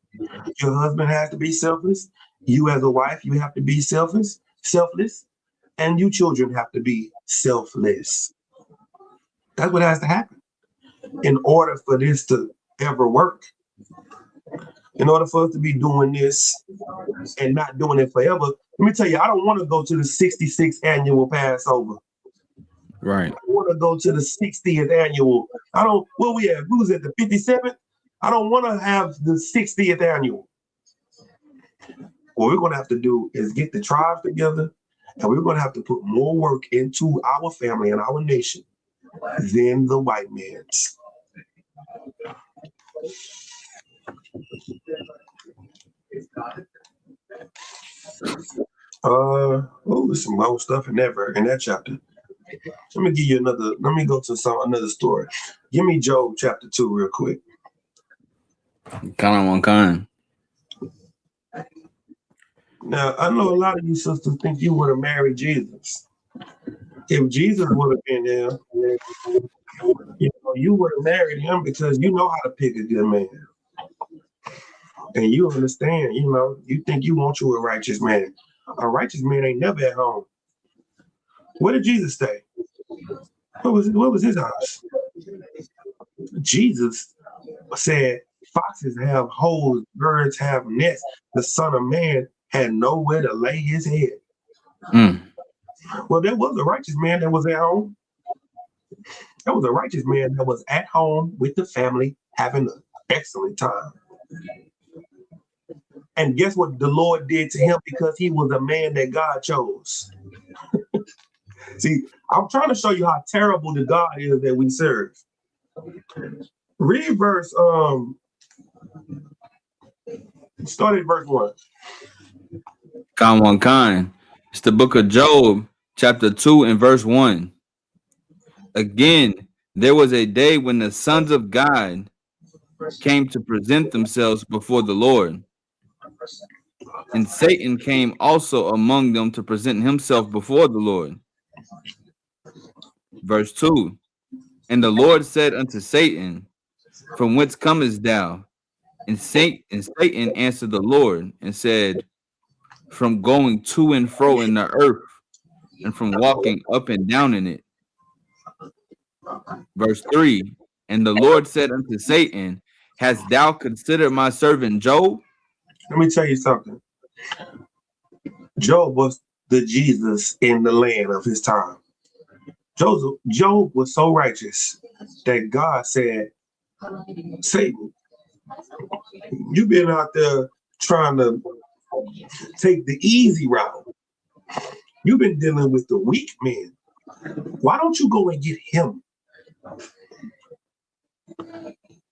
Speaker 3: Your husband has to be selfless. You as a wife, you have to be selfless. And you children have to be selfless. That's what has to happen in order for this to ever work. In order for us to be doing this and not doing it forever, let me tell you, I don't want to go to the 66th annual Passover.
Speaker 5: Right.
Speaker 3: I want to go to the 60th annual. Where we at? Who's at the 57th? I don't want to have the 60th annual. What we're going to have to do is get the tribes together, and we're going to have to put more work into our family and our nation than the white man's. There's some long stuff in that chapter. Let me give you let me go to another story. Give me Job chapter 2 real quick.
Speaker 5: Kind.
Speaker 3: Now, I know a lot of you sisters think you would have married Jesus. If Jesus would have been there, you would have married him because you know how to pick a good man. And you understand, you think you want you a righteous man. A righteous man ain't never at home. Where did Jesus stay? What was his house? Jesus said, foxes have holes, birds have nests. The Son of Man had nowhere to lay his head. Well, there was a righteous man that was at home. There was a righteous man that was at home with the family having an excellent time. And guess what the Lord did to him because he was a man that God chose? See, I'm trying to show you how terrible the God is that we serve. Read verse, start at verse 1.
Speaker 5: Kind. It's the book of Job, chapter 2 and verse 1. Again, there was a day when the sons of God came to present themselves before the Lord. And Satan came also among them to present himself before the Lord. Verse 2. And the Lord said unto Satan, from whence comest thou? And Satan answered the Lord and said, from going to and fro in the earth, and from walking up and down in it. Verse 3. And the Lord said unto Satan, hast thou considered my servant Job?
Speaker 3: Let me tell you something. Job was the Jesus in the land of his time. Job was so righteous that God said, Satan, you've been out there trying to take the easy route. You've been dealing with the weak man. Why don't you go and get him?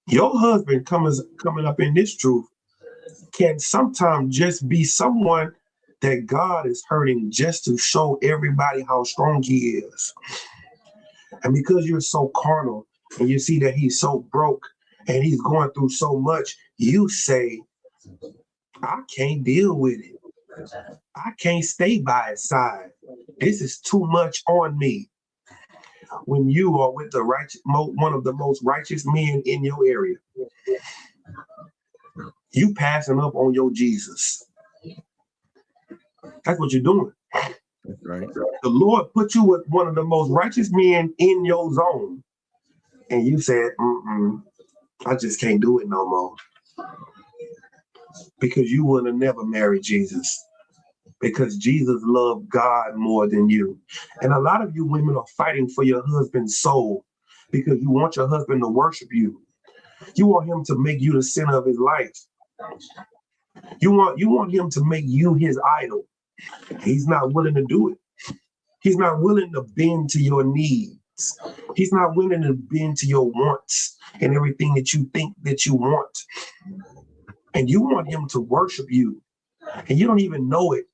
Speaker 3: Your husband coming up in this truth can sometimes just be someone that God is hurting just to show everybody how strong he is. And because you're so carnal and you see that he's so broke and he's going through so much, you say, I can't deal with it. I can't stay by his side. This is too much on me. when you are with the one of the most righteous men in your area. You passing up on your Jesus. That's what you're doing.
Speaker 5: That's right.
Speaker 3: The Lord put you with one of the most righteous men in your zone, and you said, I just can't do it no more. Because you would have never married Jesus. Because Jesus loved God more than you. And a lot of you women are fighting for your husband's soul because you want your husband to worship you. You want him to make you the center of his life. You want him to make you his idol. He's not willing to do it. He's not willing to bend to your needs. He's not willing to bend to your wants and everything that you think that you want. And you want him to worship you. And you don't even know it.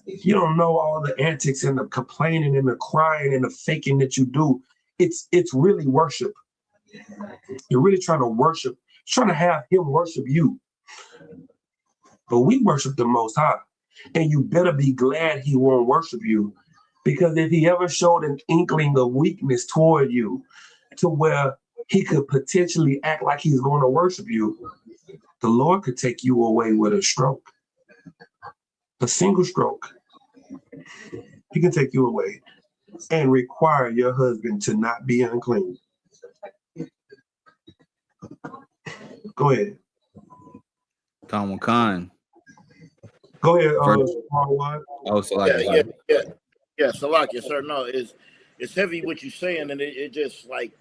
Speaker 3: You don't know all the antics and the complaining and the crying and the faking that you do. It's really worship. You're really trying to worship, trying to have him worship you. But we worship the Most High. And you better be glad he won't worship you. Because if he ever showed an inkling of weakness toward you to where he could potentially act like he's going to worship you, the Lord could take you away with a stroke. A single stroke. He can take you away and require your husband to not be unclean. Go ahead.
Speaker 5: Tom Khan.
Speaker 3: Go ahead.
Speaker 2: Salakia. Yeah, Salakia, sir. No, it's heavy what you're saying, and it just like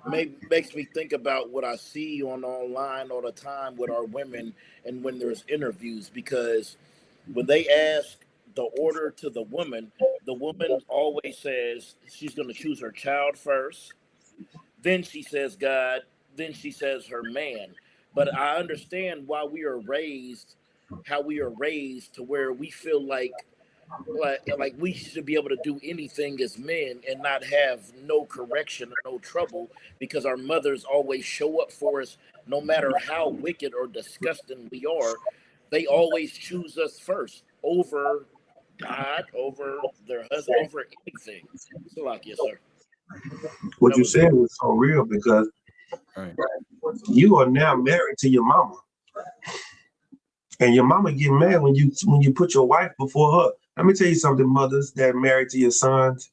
Speaker 2: makes me think about what I see online all the time with our women and when there's interviews, because when they ask the order to the woman always says she's going to choose her child first, then she says God, then she says her man. But I understand why we are raised, how we are raised to where we feel like we should be able to do anything as men and not have no correction or no trouble, because our mothers always show up for us no matter how wicked or disgusting we are. They always choose us first over God, over their husband, over anything. So like, yes, sir.
Speaker 3: What you said was so real, because you are now married to your mama. And your mama get mad when you put your wife before her. Let me tell you something, mothers that are married to your sons.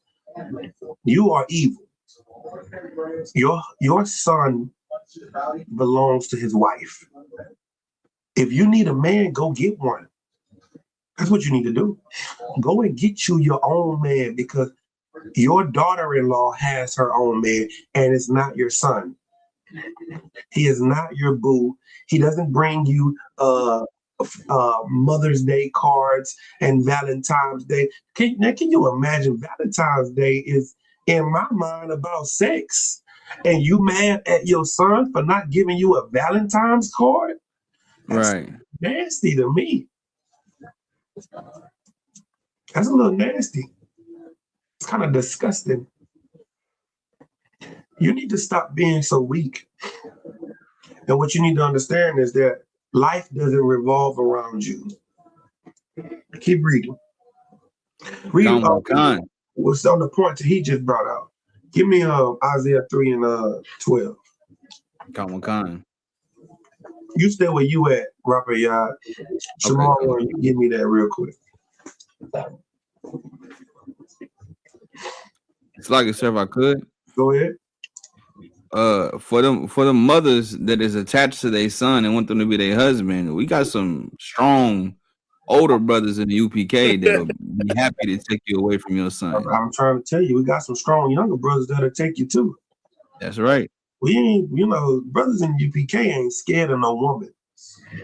Speaker 3: You are evil. Your son belongs to his wife. If you need a man, go get one. That's what you need to do. Go and get you your own man, because your daughter-in-law has her own man, and it's not your son. He is not your boo. He doesn't bring you Mother's Day cards and Valentine's Day. Can you imagine? Valentine's Day is, in my mind, about sex, and you mad at your son for not giving you a Valentine's card? That's nasty to me. That's a little nasty. It's kind of disgusting. You need to stop being so weak. And what you need to understand is that life doesn't revolve around you. Keep reading. Read what's on the point that he just brought out. Give me Isaiah 3 and 12. You stay where you at, Rapper Yard. Tomorrow, you give me that real quick.
Speaker 5: It's like, sir, if I could.
Speaker 3: Go ahead.
Speaker 5: For the mothers that is attached to their son and want them to be their husband, we got some strong older brothers in the UPK that'll be happy to take you away from your son.
Speaker 3: I'm trying to tell you, we got some strong younger brothers that'll take you too.
Speaker 5: That's right.
Speaker 3: We ain't, brothers in UPK ain't scared of no woman.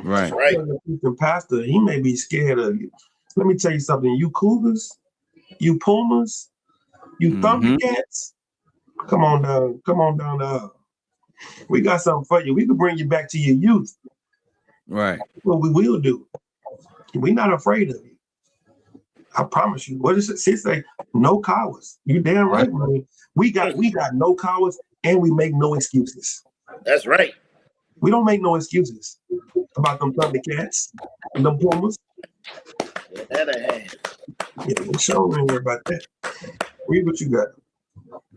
Speaker 5: Right.
Speaker 3: The pastor, he may be scared of you. Let me tell you something. You cougars, you pumas, you thundercats, come on down the aisle. We got something for you. We can bring you back to your youth.
Speaker 5: Right.
Speaker 3: What we will do. We're not afraid of you. I promise you. What does it say? No cowards. You damn right, man. We got no cowards, and we make no excuses.
Speaker 2: That's right.
Speaker 3: We don't make no excuses about them thundercats and them pumas.
Speaker 2: Yeah,
Speaker 3: we sure ain't worry about that. Read what you got.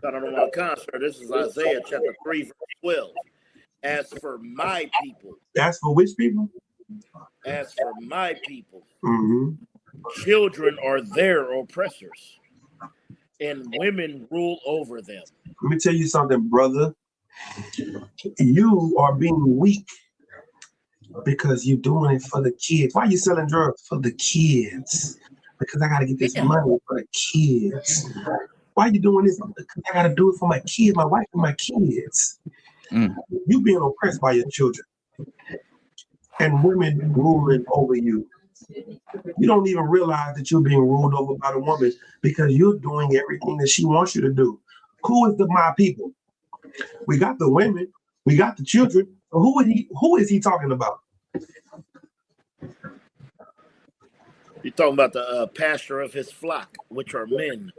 Speaker 2: I don't know my sir. This is Isaiah chapter 3, verse 12. As for my people.
Speaker 3: As for which people?
Speaker 2: As for my people.
Speaker 3: Mm-hmm.
Speaker 2: Children are their oppressors, and women rule over them.
Speaker 3: Let me tell you something, brother. You are being weak because you're doing it for the kids. Why are you selling drugs? For the kids. Because I got to get this money for the kids. Why are you doing this? Because I got to do it for my kids, my wife, and my kids. You being oppressed by your children and women ruling over you. You don't even realize that you're being ruled over by the woman because you're doing everything that she wants you to do. Who is my people? We got the women, we got the children. Who is he talking about?
Speaker 2: You're talking about the pastor of his flock, which are men.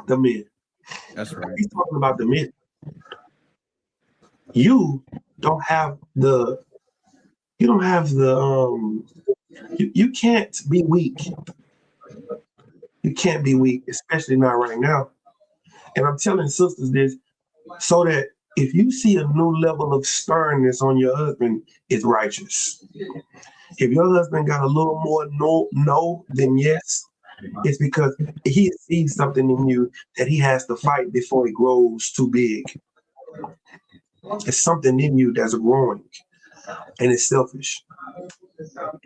Speaker 3: The men.
Speaker 5: That's right.
Speaker 3: He's talking about the men. You don't have the. You can't be weak. You can't be weak, especially not right now. And I'm telling sisters this so that if you see a new level of sternness on your husband, it's righteous. If your husband got a little more no than yes, it's because he sees something in you that he has to fight before he grows too big. It's something in you that's growing, and it's selfish.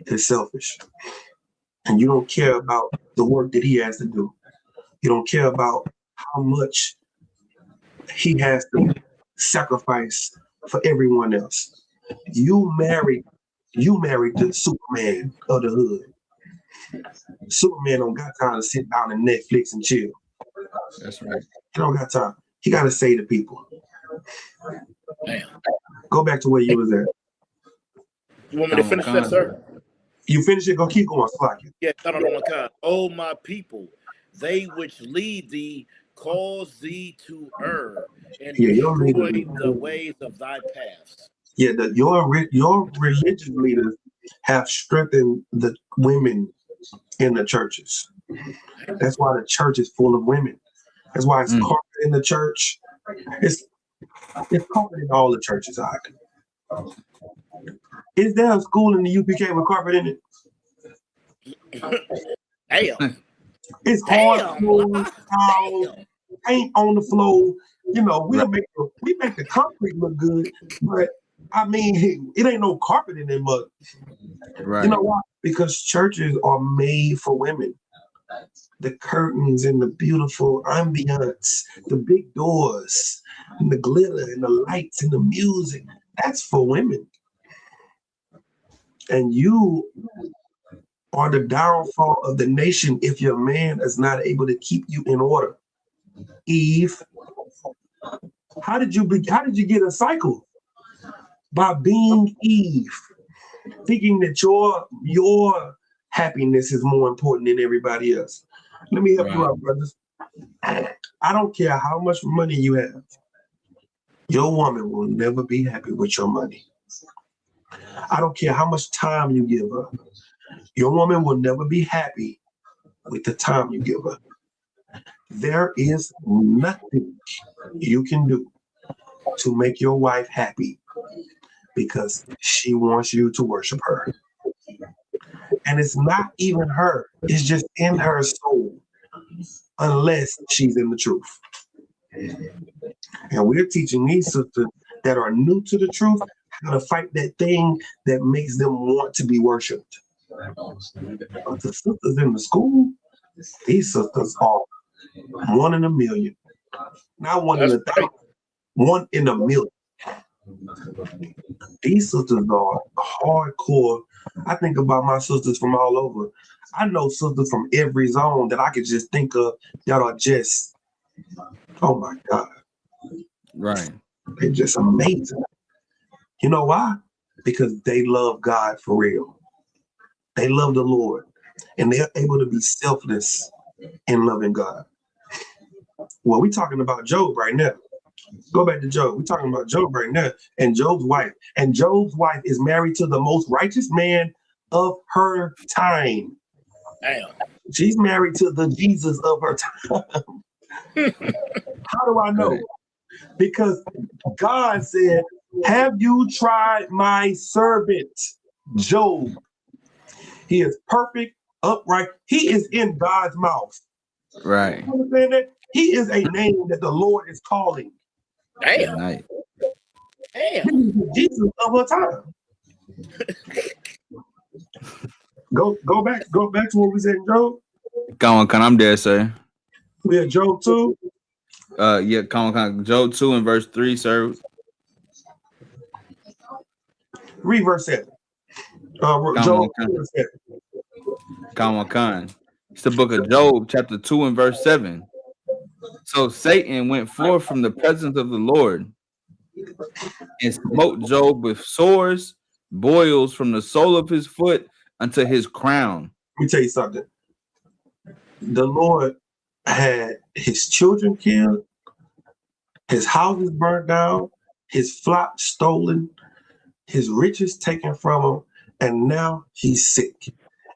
Speaker 3: It's selfish. And you don't care about the work that he has to do. You don't care about how much he has to sacrifice for everyone else. You married the Superman of the hood. Superman don't got time to sit down and Netflix and chill.
Speaker 5: That's right.
Speaker 3: He don't got time. He got to say to people.
Speaker 2: Damn.
Speaker 3: Go back to where you was at.
Speaker 2: You want me to finish that, sir?
Speaker 3: You finish it, go keep going. Slack it.
Speaker 2: Yeah, I don't know my God. Oh, my people, they which lead thee cause thee to err and destroy the ways of thy paths.
Speaker 3: Yeah, your religious leaders have strengthened the women in the churches. That's why the church is full of women. That's why it's carpet in the church. It's carpet in all the churches. Is there a school in the UPK with carpet in it?
Speaker 2: Damn.
Speaker 3: It's hard, paint on the floor. You know, we make the concrete look good, but I mean, it ain't no carpet in there mud. Right. You know why? Because churches are made for women. The curtains and the beautiful ambiance, the big doors, and the glitter and the lights and the music, that's for women. And you are the downfall of the nation if your man is not able to keep you in order. Eve, how did you get a cycle? By being Eve, thinking that your happiness is more important than everybody else. Let me help you out, brothers. I don't care how much money you have. Your woman will never be happy with your money. I don't care how much time you give her. Your woman will never be happy with the time you give her. There is nothing you can do to make your wife happy because she wants you to worship her. And it's not even her. It's just in her soul, unless she's in the truth. And we're teaching these sisters that are new to the truth how to fight that thing that makes them want to be worshiped. But the sisters in the school, these sisters are 1 in a million. Not 1 in 1,000, 1 in a million. These sisters are hardcore. I think about my sisters from all over. I know sisters from every zone that I could just think of that are just, oh my God.
Speaker 5: Right.
Speaker 3: They're just amazing. You know why? Because they love God for real. They love the Lord. And they're able to be selfless in loving God. Well, we're talking about Job right now. Go back to Job. We're talking about Job right now and Job's wife. And Job's wife is married to the most righteous man of her time.
Speaker 2: Damn.
Speaker 3: She's married to the Jesus of her time. How do I know? Because God said, have you tried my servant Job? He is perfect, upright. He is in God's mouth.
Speaker 5: Right.
Speaker 3: You understand that? He is a name that the Lord is calling.
Speaker 2: Damn.
Speaker 5: Nice.
Speaker 2: Damn.
Speaker 3: Jesus of our time. Go back to what we said in Job.
Speaker 5: Come on, I'm there, sir.
Speaker 3: We had Job 2.
Speaker 5: Yeah, come on. Job 2 and verse 3, sir.
Speaker 3: Read verse 7.
Speaker 5: Come
Speaker 3: Job
Speaker 5: on,
Speaker 3: 2 and 7.
Speaker 5: come on. It's the book of Job, chapter 2 and verse 7. So Satan went forth from the presence of the Lord and smote Job with sores, boils from the sole of his foot unto his crown.
Speaker 3: Let me tell you something. The Lord had his children killed, his houses burnt down, his flock stolen, his riches taken from him, and now he's sick.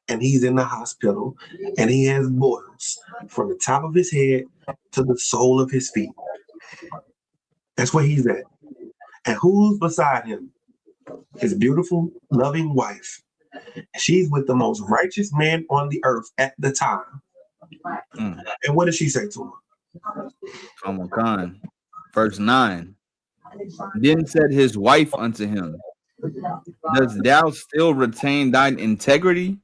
Speaker 3: And he's in the hospital, and he has boils from the top of his head to the sole of his feet. That's where he's at. And who's beside him? His beautiful, loving wife. She's with the most righteous man on the earth at the time. And what does she say to him?
Speaker 5: Come on. Verse 9. Then said his wife unto him, dost thou still retain thine integrity?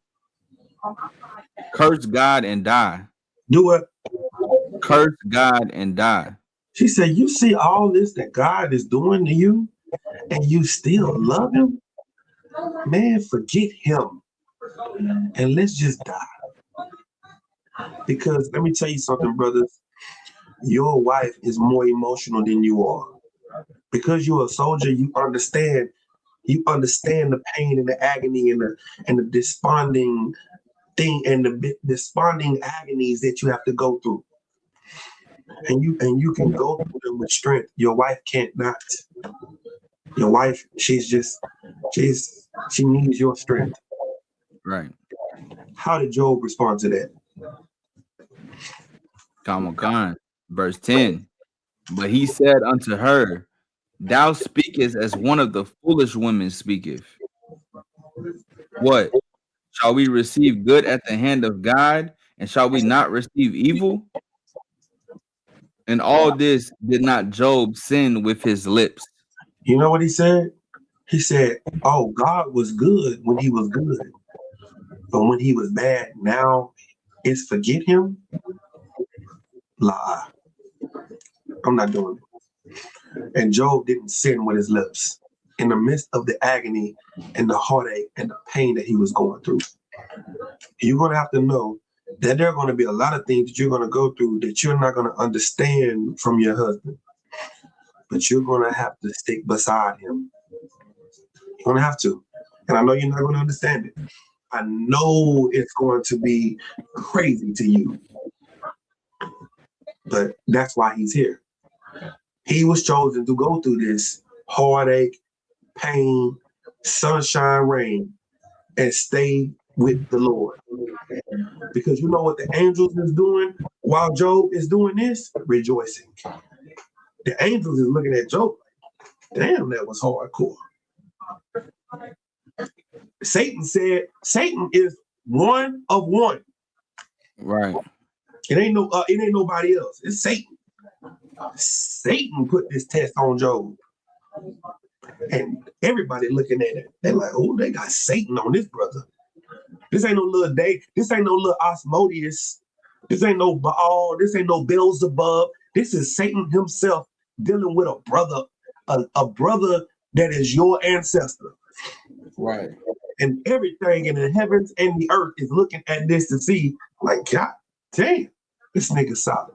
Speaker 5: Curse God and die.
Speaker 3: Do it.
Speaker 5: Curse God and die.
Speaker 3: She said, you see all this that God is doing to you, and you still love him? Man, forget him. And let's just die. Because let me tell you something, brothers. Your wife is more emotional than you are. Because you're a soldier, you understand the pain and the agony and the desponding thing and the desponding agonies that you have to go through. And you can go through them with strength. Your wife can't not. Your wife, she needs your strength.
Speaker 5: Right.
Speaker 3: How did Job respond to that?
Speaker 5: Come on. Verse 10. But he said unto her, thou speakest as one of the foolish women speaketh. What? Shall we receive good at the hand of God, and shall we not receive evil? And all this did not Job sin with his lips.
Speaker 3: You know what he said? He said, oh, God was good when he was good. But when he was bad, now it's forget him? Lie. I'm not doing it. And Job didn't sin with his lips in the midst of the agony and the heartache and the pain that he was going through. You're going to have to know that there are going to be a lot of things that you're going to go through that you're not going to understand from your husband. But you're going to have to stick beside him. You're going to have to. And I know you're not going to understand it. I know it's going to be crazy to you. But that's why he's here. He was chosen to go through this heartache, pain, sunshine, rain, and stay with the Lord. Because you know what the angels is doing while Job is doing this? Rejoicing. The angels is looking at Job like, damn, that was hardcore. Satan said, Satan is one of one.
Speaker 5: Right.
Speaker 3: It ain't nobody else. It's Satan. Satan put this test on Job. And everybody looking at it, they're like, oh, they got Satan on this brother. This ain't no little day. This ain't no little Asmodeus. This ain't no Baal. This ain't no Beelzebub. This is Satan himself dealing with a brother that is your ancestor.
Speaker 5: Right.
Speaker 3: And everything in the heavens and the earth is looking at this to see, like, God damn, this nigga solid.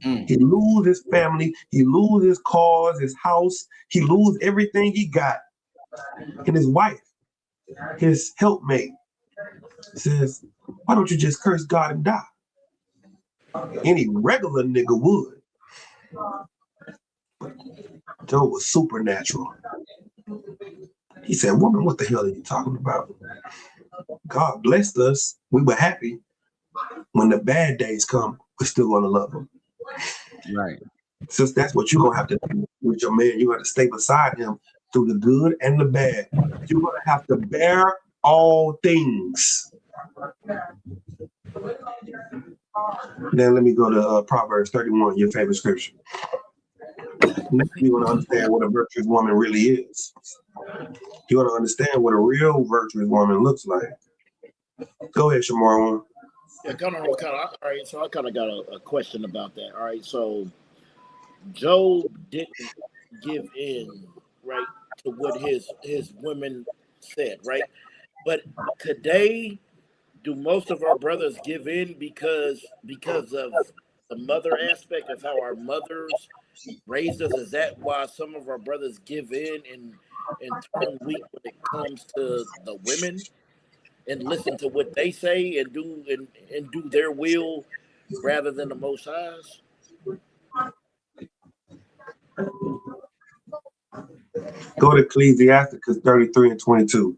Speaker 3: He lose his family, he lose his cars, his house, he lose everything he got. And his wife, his helpmate, says, why don't you just curse God and die? Any regular nigga would. But Job was supernatural. He said, woman, what the hell are you talking about? God blessed us. We were happy. When the bad days come, we're still going to love him.
Speaker 5: Right.
Speaker 3: Since that's what you're gonna have to do with your man, you're gonna stay beside him through the good and the bad. You're gonna have to bear all things. Then let me go to Proverbs 31, your favorite scripture. Now you want to understand what a virtuous woman really is. You want to understand what a real virtuous woman looks like. Go ahead, Shamar.
Speaker 2: Yeah, all right, so I kind of got a question about that. All right, so Job didn't give in, right, to what his women said, right? But today, do most of our brothers give in because of the mother aspect of how our mothers raised us? Is that why some of our brothers give in and turn weak when it comes to the women and listen to what they say and do their will rather than the Most High's?
Speaker 3: Go to Ecclesiasticus 33 and 22.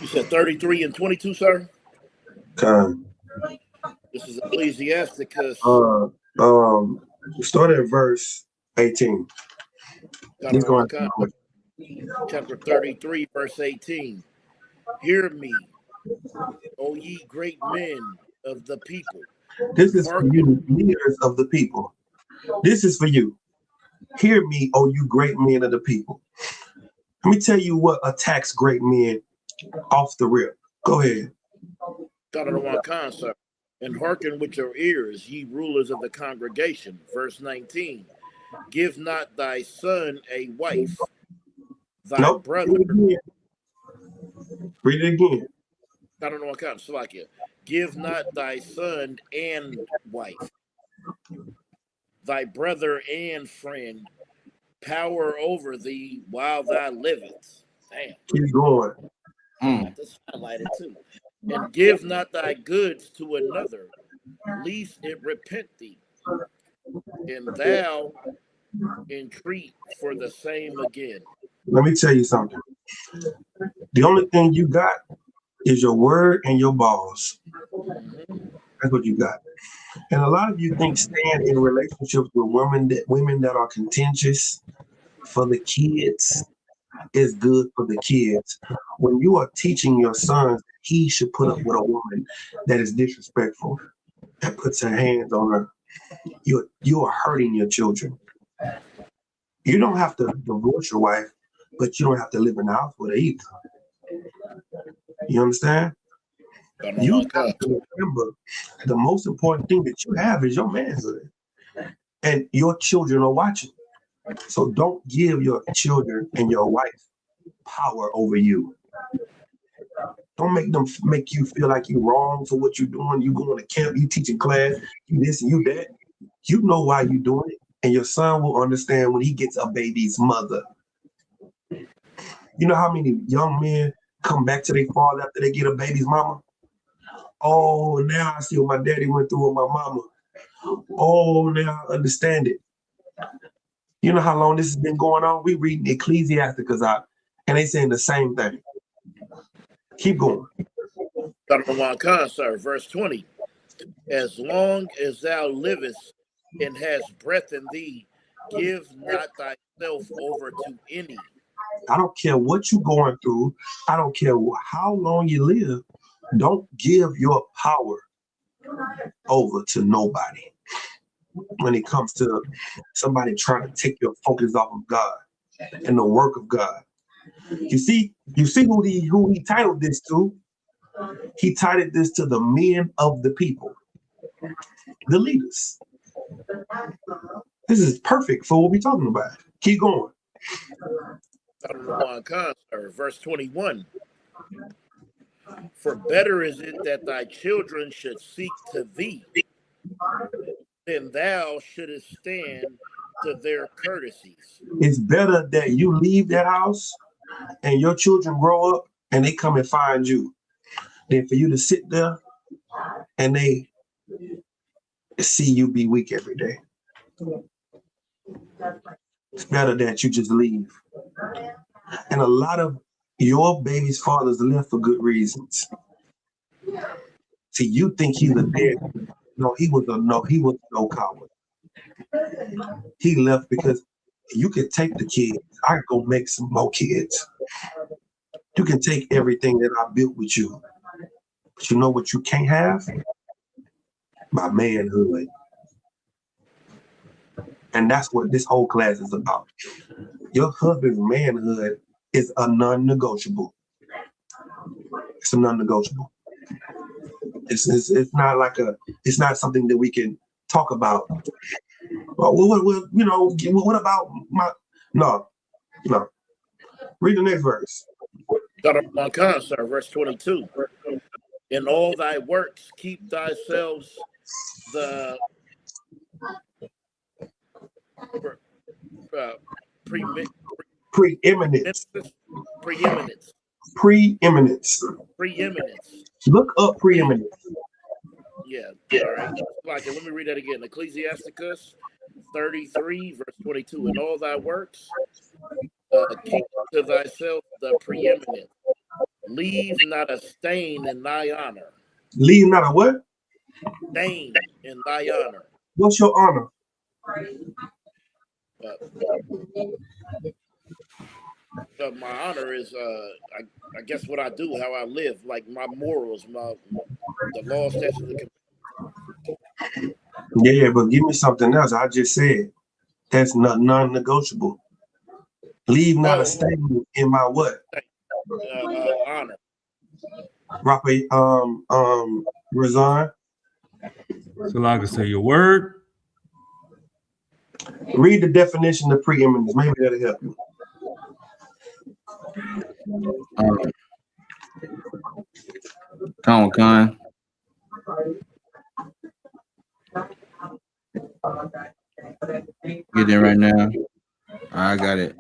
Speaker 2: You said 33 and 22, sir? This is Ecclesiasticus.
Speaker 3: Start at verse 18.
Speaker 2: Chapter 33, verse 18. Hear me, O ye great men of the people.
Speaker 3: This is for you, leaders of the people. This is for you. Hear me, O you great men of the people. Let me tell you what attacks great men off the rip. Go ahead.
Speaker 2: Sir. And hearken with your ears, ye rulers of the congregation. Verse 19. Give not thy son a wife, thy brother.
Speaker 3: Read it again.
Speaker 2: Give not thy son and wife, thy brother and friend, power over thee while thou livest. Damn.
Speaker 3: Keep going.
Speaker 2: That's highlighted too. And give not thy goods to another, lest it repent thee, and thou entreat for the same again.
Speaker 3: Let me tell you something. The only thing you got is your word and your balls. That's what you got. And a lot of you think staying in relationships with women that are contentious for the kids is good for the kids. When you are teaching your son he should put up with a woman that is disrespectful, that puts her hands on her, you are hurting your children. You don't have to divorce your wife, but you don't have to live in the house with her either. You understand? You have to remember the most important thing that you have is your manhood. And your children are watching. So don't give your children and your wife power over you. Don't make them make you feel like you're wrong for what you're doing. You going to camp, you teaching class, you this and you that. You know why you're doing it. And your son will understand when he gets a baby's mother. You know how many young men come back to their father after they get a baby's mama? Oh, now I see what my daddy went through with my mama. Oh, now I understand it. You know how long this has been going on? We reading Ecclesiasticus out, and they saying the same thing. Keep going.
Speaker 2: Sir, verse 20. As long as thou livest and hast breath in thee, give not thyself over to any.
Speaker 3: I don't care what you're going through. I don't care how long you live. Don't give your power over to nobody when it comes to somebody trying to take your focus off of God and the work of God. You see who he titled this to? He titled this to the men of the people, the leaders. This is perfect for what we're talking about. Keep going.
Speaker 2: Verse 21. For better is it that thy children should seek to thee, than thou shouldest stand to their courtesies.
Speaker 3: It's better that you leave that house and your children grow up and they come and find you than for you to sit there and they see you be weak every day. It's better that you just leave. And a lot of Your baby's father's left for good reasons. See, you think he's a dead. No, he was no coward. He left because you could take the kids. I could go make some more kids. You can take everything that I built with you. But you know what you can't have? My manhood. And that's what this whole class is about. Your husband's manhood is a non-negotiable. It's a non-negotiable. It's not like it's not something that we can talk about. Well, what about my, no. Read the next verse.
Speaker 2: Verse 22. In all thy works, keep thyself the
Speaker 3: preeminence. Look up preeminence.
Speaker 2: Yeah. All right. Like, let me read that again. Ecclesiasticus 33, verse 22. In all thy works, keep to thyself the preeminence. Leave not a stain in thy honor.
Speaker 3: Leave not a what?
Speaker 2: Stain in thy honor.
Speaker 3: What's your honor?
Speaker 2: My honor is, I guess, what I do, how I live, like my morals, the law, statutes.
Speaker 3: Yeah, but give me something else. I just said that's not non-negotiable. Leave not a stain in my what?
Speaker 2: Honor.
Speaker 3: Rape, resign.
Speaker 4: So like I say, your word.
Speaker 3: Read the definition of preeminence. Maybe that'll help you.
Speaker 5: Con. Get in right now. I got it.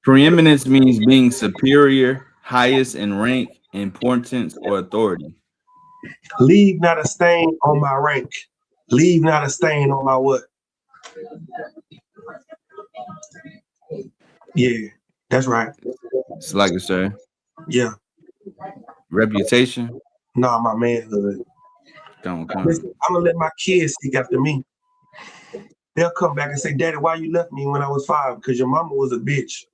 Speaker 5: Preeminence means being superior, highest in rank, importance, or authority.
Speaker 3: Leave not a stain on my rank. Leave not a stain on my what? Yeah, that's right.
Speaker 5: It's like it, sir.
Speaker 3: Yeah.
Speaker 5: Reputation.
Speaker 3: Nah, my manhood. Listen, I'm gonna let my kids speak after me. They'll come back and say, Daddy, why you left me when I was 5? Because your mama was a bitch.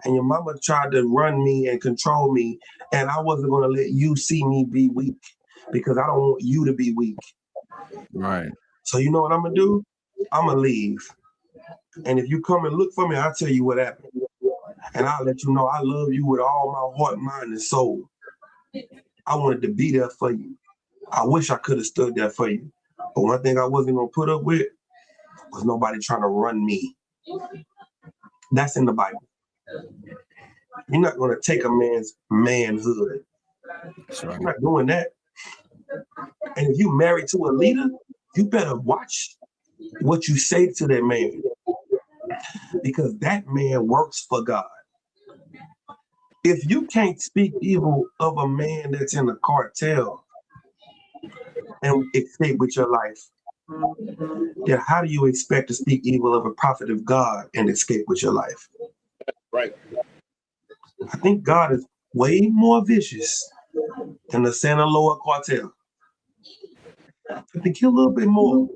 Speaker 3: And your mama tried to run me and control me. And I wasn't gonna let you see me be weak because I don't want you to be weak.
Speaker 5: Right.
Speaker 3: So you know what I'm gonna do? I'm gonna leave. And if you come and look for me, I'll tell you what happened. And I'll let you know I love you with all my heart, mind, and soul. I wanted to be there for you. I wish I could have stood there for you. But one thing I wasn't gonna put up with was nobody trying to run me. That's in the Bible. You're not gonna take a man's manhood. You're not doing that. And if you married to a leader, you better watch what you say to that man. Because that man works for God. If you can't speak evil of a man that's in a cartel and escape with your life, then how do you expect to speak evil of a prophet of God and escape with your life?
Speaker 2: Right.
Speaker 3: I think God is way more vicious than the Sinaloa cartel. I think he's a little bit more.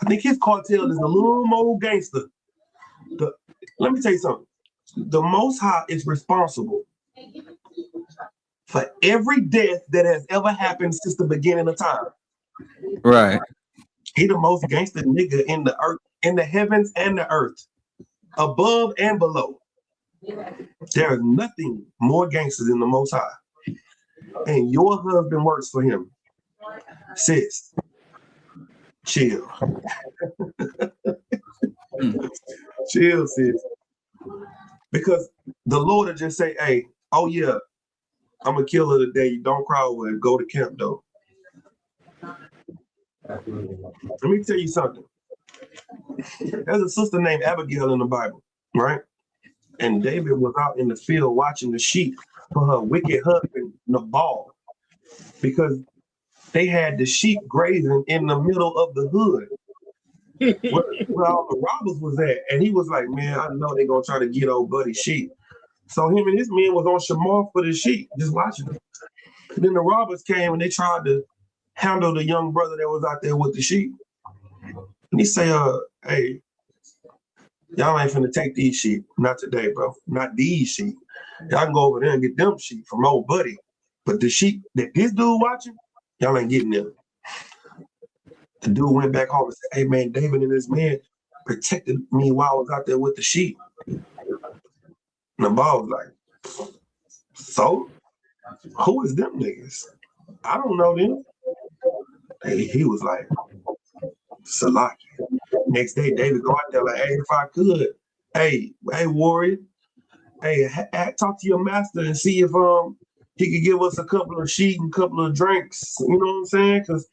Speaker 3: I think his cartel is a little more gangster. Let me tell you something. The Most High is responsible for every death that has ever happened since the beginning of time.
Speaker 5: Right.
Speaker 3: He the most gangster nigga in the earth, in the heavens and the earth, above and below. There is nothing more gangster than the Most High. And your husband works for him. Sis, chill. Chill, sis. Because the Lord will just say, hey, oh yeah, I'm gonna kill her today. Don't cry over it. Go to camp though. Let me tell you something. There's a sister named Abigail in the Bible, right? And David was out in the field watching the sheep for her wicked husband, Nabal, because they had the sheep grazing in the middle of the hood where all the robbers was at. And he was like, man, I know they're gonna try to get old buddy sheep. So him and his men was on Shamar for the sheep, just watching them. And then the robbers came and they tried to handle the young brother that was out there with the sheep. And he say, hey, y'all ain't finna take these sheep. Not today, bro. Not these sheep. Y'all can go over there and get them sheep from old buddy. But the sheep that this dude watching, y'all ain't getting them. The dude went back home and said, hey man, David and his man protected me while I was out there with the sheep. And the boss was like, so? Who is them niggas? I don't know them. He was like, Salaki. Next day, David go out there like, hey, if I could, hey, warrior, hey, talk to your master and see if he could give us a couple of sheep and a couple of drinks. You know what I'm saying? Because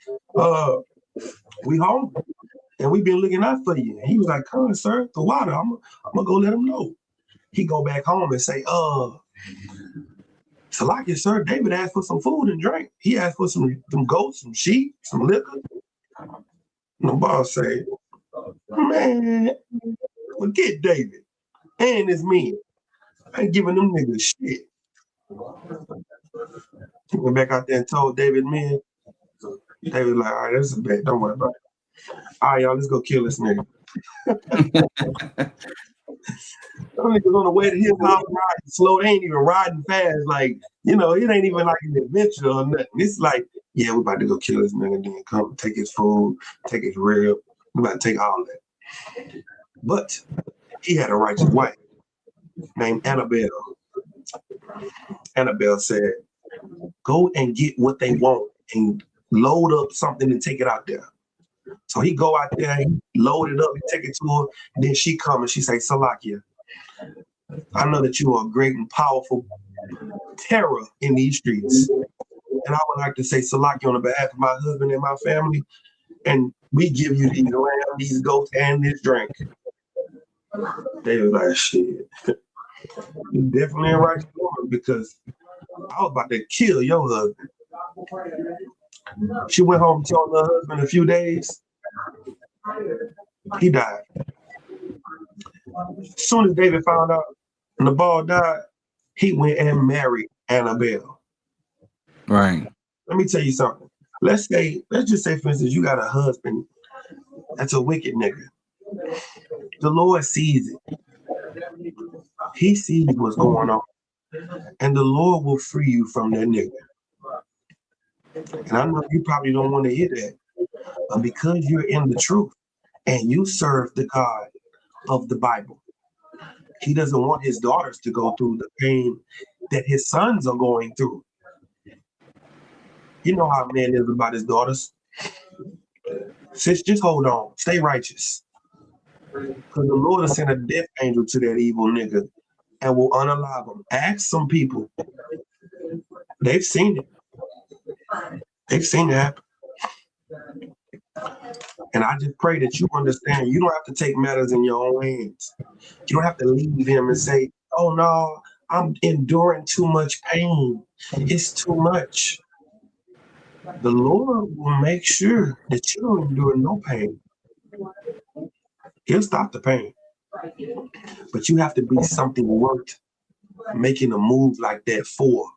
Speaker 3: we hungry and we been looking out for you. He was like, come on, sir, the water. I'm gonna go let him know. He go back home and say, Salaki, sir, David asked for some food and drink. He asked for some goats, some sheep, some liquor. And the boss say, man, forget David and his men. I ain't giving them niggas shit. He went back out there and told David, man. David like, all right, that's a bet. Don't worry about it. All right, y'all, let's go kill this nigga. Them niggas on the way to his house riding slow. They ain't even riding fast. Like, you know, it ain't even like an adventure or nothing. It's like, yeah, we about to go kill this nigga, then come take his food, take his rib. We about to take all that. But he had a righteous wife named Annabelle. Annabelle said, go and get what they want and load up something and take it out there. So he go out there, he load it up, he take it to her, and then she come and she say, Salakia, I know that you are a great and powerful terror in these streets. And I would like to say Salakia on the behalf of my husband and my family, and we give you these lamb, these goats, and this drink. They was like, shit. You definitely a righteous woman because I was about to kill your husband. She went home and told her husband a few days. He died. As soon as David found out and the ball died, he went and married Annabelle.
Speaker 5: Right.
Speaker 3: Let me tell you something. Let's just say, for instance, you got a husband that's a wicked nigga. The Lord sees it. He sees what's going on. And the Lord will free you from that nigga. And I know you probably don't want to hear that. But because you're in the truth and you serve the God of the Bible, he doesn't want his daughters to go through the pain that his sons are going through. You know how a man is about his daughters. Sis, just hold on. Stay righteous. Because the Lord will send a death angel to that evil nigga and will unalive him. Ask some people. They've seen it. They've seen it happen. And I just pray that you understand you don't have to take matters in your own hands. You don't have to leave him and say, oh no, I'm enduring too much pain. It's too much. The Lord will make sure that you don't endure no pain. He'll stop the pain. But you have to be something worth making a move like that for.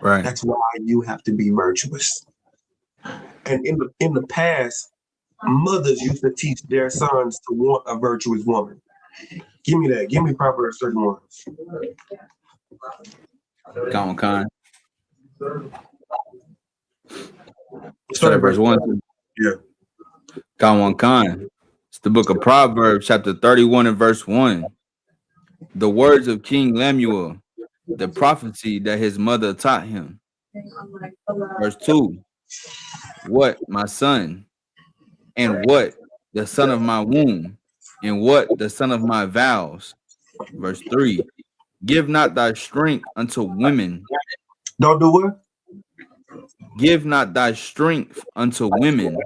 Speaker 5: Right.
Speaker 3: That's why you have to be virtuous. And in the past, mothers used to teach their sons to want a virtuous woman. Give me that. Give me Proverbs 31.
Speaker 5: Come on, Khan.
Speaker 3: Start at
Speaker 5: verse 1.
Speaker 3: Yeah.
Speaker 5: Come on, Khan. It's the book of Proverbs, chapter 31 and verse 1. The words of King Lemuel, the prophecy that his mother taught him. Verse 2. What, my son, and what, the son of my womb, and what, the son of my vows. Verse 3. Give not thy strength unto women.
Speaker 3: Don't do what?
Speaker 5: Give not thy strength unto women.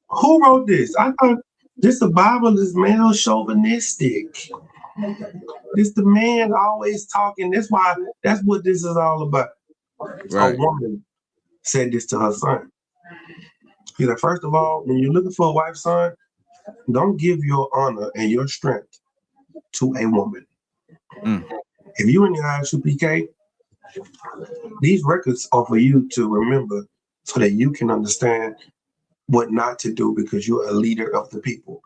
Speaker 3: Who wrote this? I thought the Bible is male chauvinistic. This the man always talking. That's what this is all about. Right. A woman said this to her son. He's like, first of all, when you're looking for a wife, son, don't give your honor and your strength to a woman. If you in the ISUPK, these records are for you to remember so that you can understand what not to do because you're a leader of the people.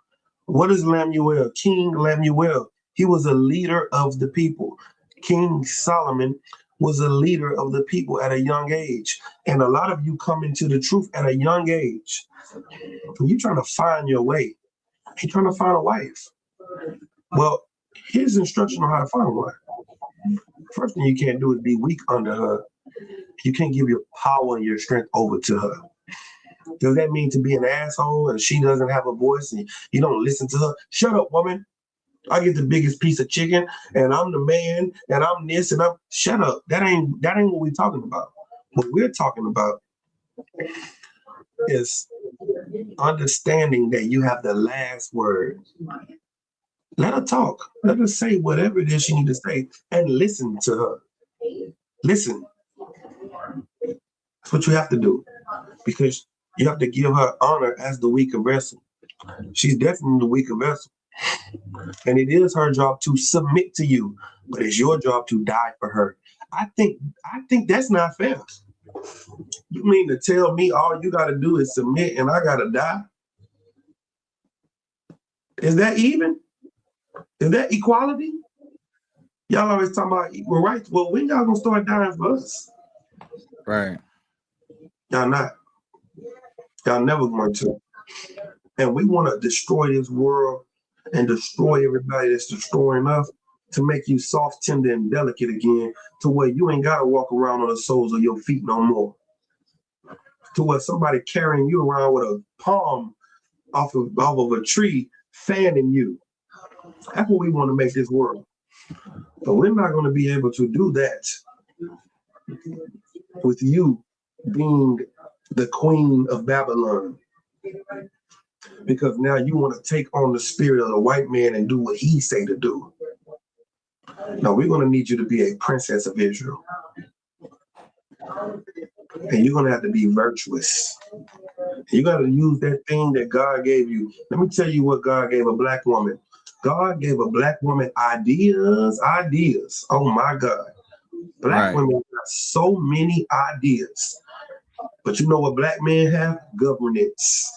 Speaker 3: What is Lemuel? King Lemuel, he was a leader of the people. King Solomon was a leader of the people at a young age. And a lot of you come into the truth at a young age. And you're trying to find your way. You're trying to find a wife. Well, here's instruction on how to find one. First thing you can't do is be weak under her. You can't give your power and your strength over to her. Does that mean to be an asshole and she doesn't have a voice and you don't listen to her? Shut up, woman. I get the biggest piece of chicken and I'm the man and I'm this and I'm shut up. That ain't what we're talking about. What we're talking about is understanding that you have the last word. Let her talk. Let her say whatever it is she needs to say and listen to her. Listen. That's what you have to do because you have to give her honor as the weaker vessel. She's definitely the weaker vessel. And it is her job to submit to you, but it's your job to die for her. I think that's not fair. You mean to tell me all you got to do is submit and I got to die? Is that even? Is that equality? Y'all always talking about equal rights. Well, when y'all gonna start dying for us?
Speaker 5: Right.
Speaker 3: Y'all not. Y'all never going to. And we want to destroy this world and destroy everybody that's destroying us to make you soft, tender, and delicate again to where you ain't got to walk around on the soles of your feet no more. To where somebody carrying you around with a palm off of a tree fanning you. That's what we want to make this world. But we're not going to be able to do that with you being the queen of Babylon. Because now you want to take on the spirit of the white man and do what he say to do. No, we're going to need you to be a princess of Israel. And you're going to have to be virtuous. You got to use that thing that God gave you. Let me tell you what God gave a black woman. God gave a black woman ideas. Oh my God. Black women have so many ideas. But you know what black men have? Governance.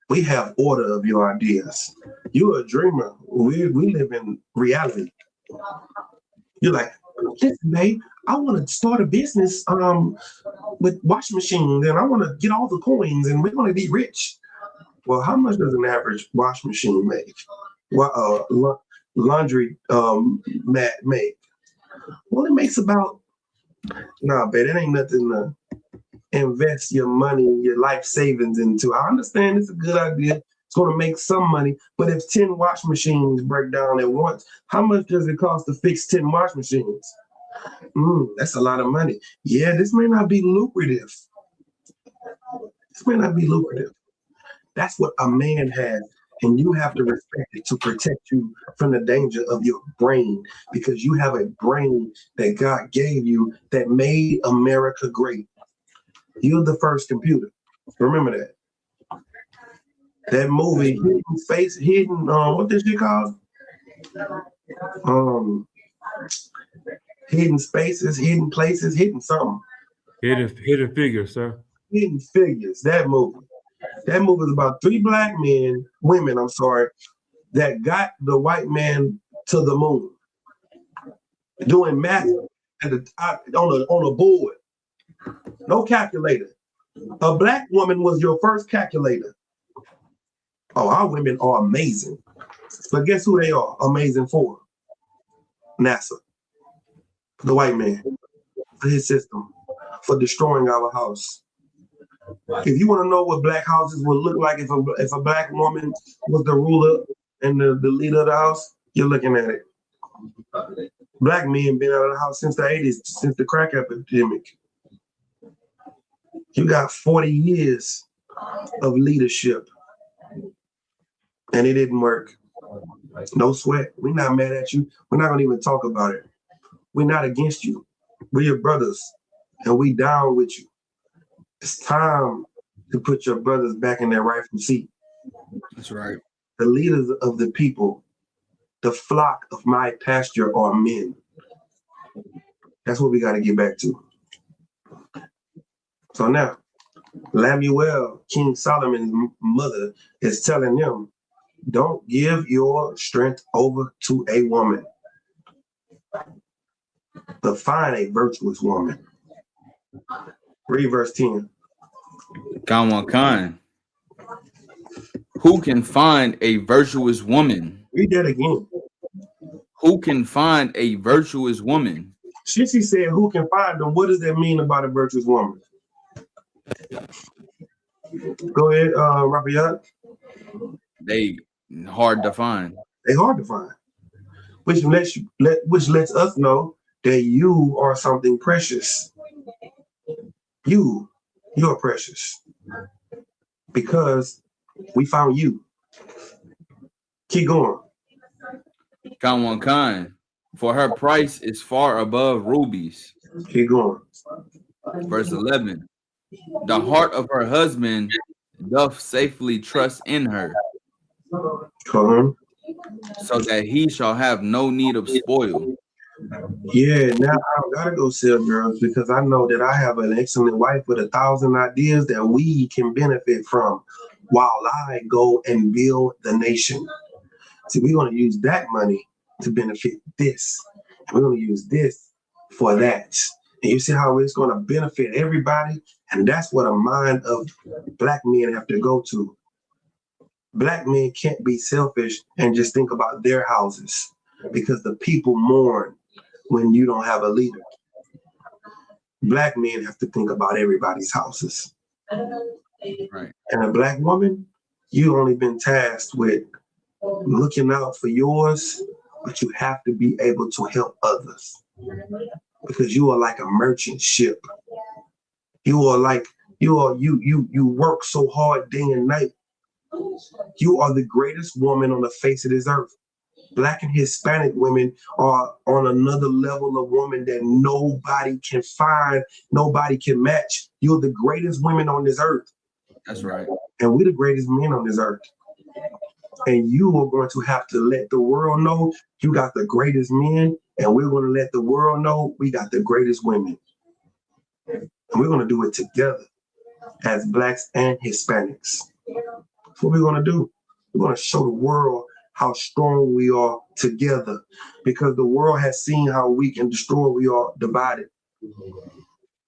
Speaker 3: We have order of your ideas. You're a dreamer. We live in reality. You're like, listen, babe, I want to start a business with washing machines and I want to get all the coins and we want to be rich. Well, how much does an average washing machine make? Laundry mat make? Well, it makes about, nah, babe, it ain't nothing to invest your money, your life savings into. I understand it's a good idea. It's going to make some money, but if 10 wash machines break down at once, how much does it cost to fix 10 wash machines? That's a lot of money. Yeah, this may not be lucrative. That's what a man has, and you have to respect it to protect you from the danger of your brain, because you have a brain that God gave you that made America great. You're the first computer. Remember that. That movie, what this shit called? Hidden Spaces, Hidden Places, Hidden something.
Speaker 4: Hidden Figures, sir.
Speaker 3: Hidden Figures, that movie. That movie is about 3 black women, that got the white man to the moon. Doing math on a board. No calculator. A black woman was your first calculator. Oh, our women are amazing. But guess who they are amazing for? NASA. The white man. For his system. For destroying our house. If you want to know what black houses would look like if a black woman was the ruler and the leader of the house, you're looking at it. Black men been out of the house since the 80s, since the crack epidemic. You got 40 years of leadership. And it didn't work. No sweat. We're not mad at you. We're not going to even talk about it. We're not against you. We're your brothers. And we down with you. It's time to put your brothers back in their rightful seat.
Speaker 5: That's right.
Speaker 3: The leaders of the people, the flock of my pasture are men. That's what we got to get back to. So now, Lemuel, King Solomon's mother, is telling them, don't give your strength over to a woman, but find a virtuous woman. Read verse 10.
Speaker 5: Khan. Who can find a virtuous woman?
Speaker 3: Read that again.
Speaker 5: Who can find a virtuous woman?
Speaker 3: Shissy said, who can find them? What does that mean about a virtuous woman? Go ahead, Rafael.
Speaker 5: They hard to find.
Speaker 3: They hard to find, which lets us know that you are something precious. You're precious because we found you. Keep going.
Speaker 5: Khan. For her price is far above rubies.
Speaker 3: Keep going.
Speaker 5: Verse 11. The heart of her husband doth safely trust in her,
Speaker 3: Come on.
Speaker 5: so that he shall have no need of spoil.
Speaker 3: Yeah, now I don't gotta go sell girls because I know that I have an excellent wife with 1,000 ideas that we can benefit from while I go and build the nation. See, we're gonna use that money to benefit this. And we're gonna use this for that. And you see how it's gonna benefit everybody? And that's what a mind of Black men have to go to. Black men can't be selfish and just think about their houses because the people mourn when you don't have a leader. Black men have to think about everybody's houses.
Speaker 5: Right.
Speaker 3: And a Black woman, you only been tasked with looking out for yours, but you have to be able to help others because you are like a merchant ship. You work so hard day and night. You are the greatest woman on the face of this earth. Black and Hispanic women are on another level of woman that nobody can find, nobody can match. You're the greatest women on this earth.
Speaker 5: That's right.
Speaker 3: And we're the greatest men on this earth. And you are going to have to let the world know you got the greatest men, and we're going to let the world know we got the greatest women. And we're going to do it together as Blacks and Hispanics. That's what we're going to do. We're going to show the world how strong we are together because the world has seen how weak and destroyed we are divided.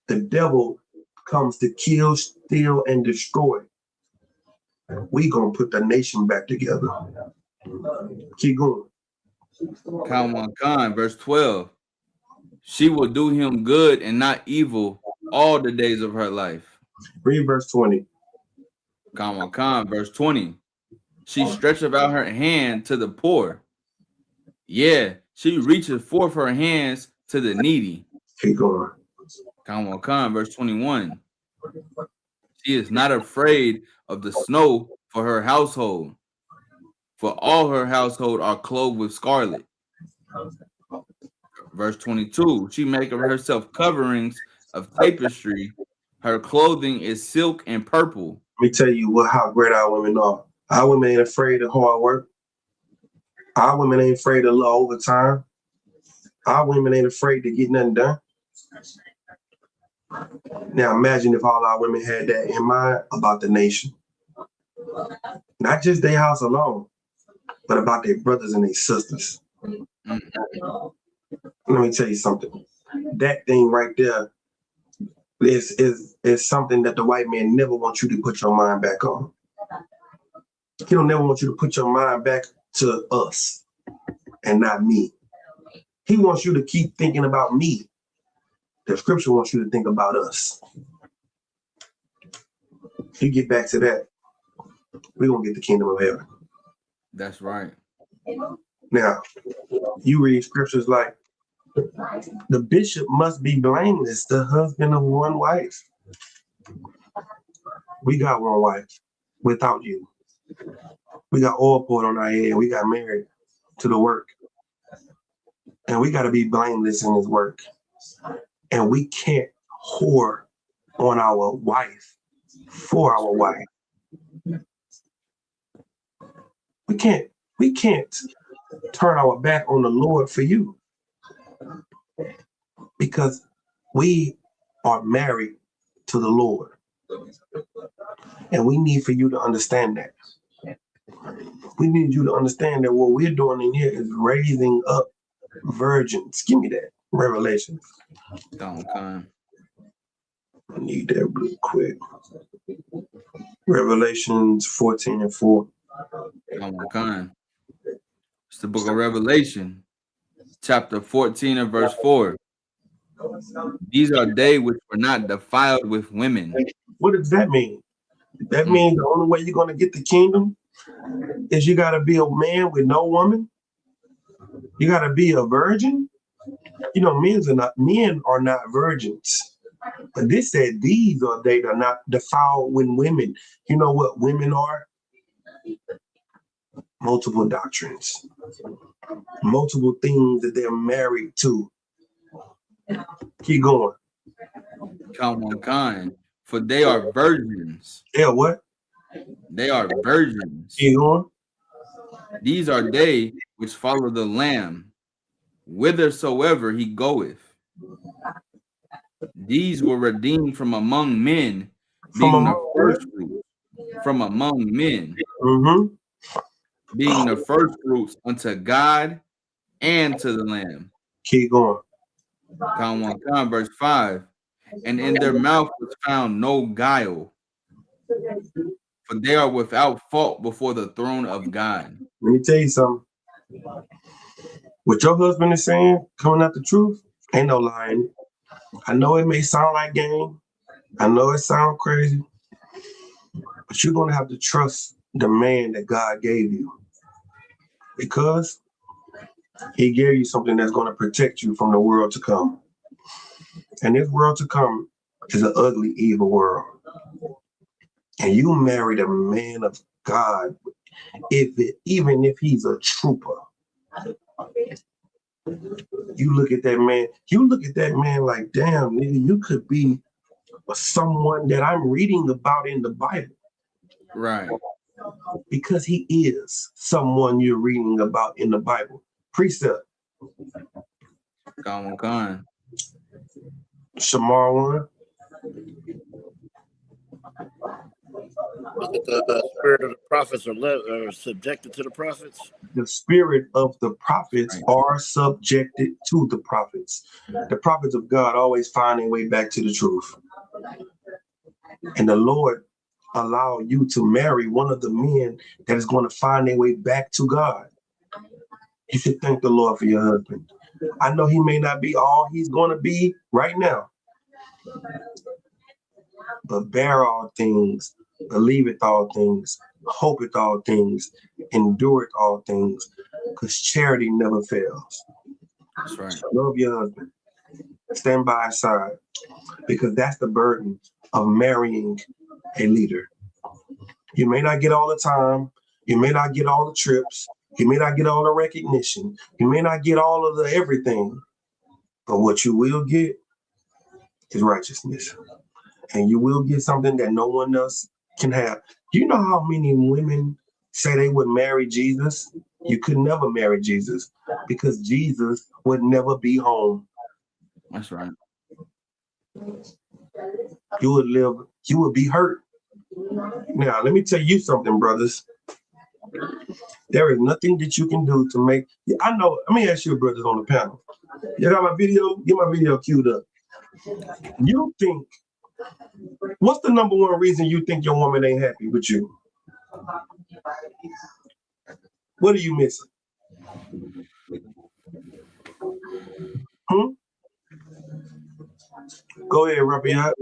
Speaker 3: The devil comes to kill, steal, and destroy. We gonna put the nation back together. Keep going.
Speaker 5: Khan, verse 12. She will do him good and not evil all the days of her life.
Speaker 3: Read verse 20.
Speaker 5: Khan, verse 20. She stretcheth out her hand to the poor. Yeah, she reaches forth her hands to the needy.
Speaker 3: Keep going.
Speaker 5: Khan, verse 21. She is not afraid of the snow for her household, for all her household are clothed with scarlet. Verse 22. She maketh herself coverings of tapestry. Her clothing is silk and purple.
Speaker 3: Let me tell you how great our women are. Our women ain't afraid of hard work. Our women ain't afraid of low overtime. Our women ain't afraid to get nothing done. Now imagine if all our women had that in mind about the nation. Not just their house alone, but about their brothers and their sisters. Let me tell you something. That thing right there is something that the white man never wants you to put your mind back on. He don't never want you to put your mind back to us and not me. He wants you to keep thinking about me. The scripture wants you to think about us. You get back to that, we're going to get the kingdom of heaven.
Speaker 5: That's right.
Speaker 3: Now, you read scriptures like, the bishop must be blameless, the husband of one wife. We got one wife without you. We got oil poured on our head. We got married to the work. And we got to be blameless in this work. And we can't whore on our wife for our wife. We can't turn our back on the Lord for you, because we are married to the Lord, and we need for you to understand that. We need you to understand that what we're doing in here is raising up virgins. Give me that revelation.
Speaker 5: Con.
Speaker 3: I need that real quick. Revelations 14:4.
Speaker 5: Con. It's the book of Revelation, chapter 14 and verse 4. These are they which were not defiled with women.
Speaker 3: What does that mean? That means the only way you're going to get the kingdom is you got to be a man with no woman. You got to be a virgin. You know, men are not virgins. But this said these are they that are not defiled with women. You know what women are? Multiple doctrines, multiple things that they're married to. Keep going.
Speaker 5: Con. For they are virgins.
Speaker 3: They are what?
Speaker 5: They are virgins.
Speaker 3: Keep going.
Speaker 5: These are they which follow the Lamb, whithersoever he goeth. These were redeemed from among men, being the first fruits from among men, being the first fruits unto God and to the Lamb.
Speaker 3: Keep going.
Speaker 5: Con, verse 5. And in their mouth was found no guile, for they are without fault before the throne of God.
Speaker 3: Let me tell you something. What your husband is saying, coming out the truth, ain't no lying. I know it may sound like game. I know it sounds crazy. But you're going to have to trust the man that God gave you, because he gave you something that's going to protect you from the world to come. And this world to come is an ugly, evil world. And you married a man of God, even if he's a trooper. You look at that man like, damn, nigga, you could be someone that I'm reading about in the Bible.
Speaker 5: Right.
Speaker 3: Because he is someone you're reading about in the Bible. Precept.
Speaker 5: Con.
Speaker 3: Shamar 1.
Speaker 2: The spirit of the prophets are subjected to the prophets.
Speaker 3: The spirit of the prophets are subjected to the prophets. The prophets of God always find their way back to the truth. And the Lord allow you to marry one of the men that is going to find their way back to God. You should thank the Lord for your husband. I know he may not be all he's going to be right now, but bear all things, believeth all things, hopeth all things, endureth all things, because charity never fails.
Speaker 5: That's right.
Speaker 3: Love your husband. Stand by his side, because that's the burden of marrying a leader. You may not get all the time. You may not get all the trips. You may not get all the recognition. You may not get all of the everything. But what you will get is righteousness. And you will get something that no one else can have. You know how many women say they would marry Jesus? You could never marry Jesus, because Jesus would never be home.
Speaker 5: That's right.
Speaker 3: You would be hurt. Now, let me tell you something, brothers. There is nothing that you can do to make, I know, let me ask you brothers on the panel. You got my video? Get my video queued up. You think, what's the number one reason you think your woman ain't happy with you? What are you missing? Go ahead, Rapiat.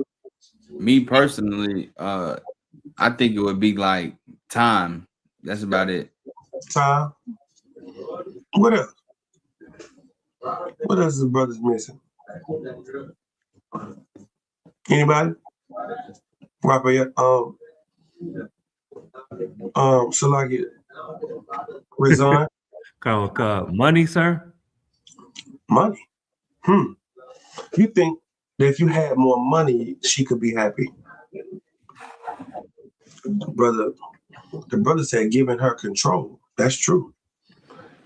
Speaker 5: Me personally, I think it would be like time. That's about it.
Speaker 3: Time. What else? What else is the brothers missing? Anybody? Rapiat. Salaki. Resign.
Speaker 4: Money, sir?
Speaker 3: Money. You think that if you had more money, she could be happy? The brother said giving her control. That's true.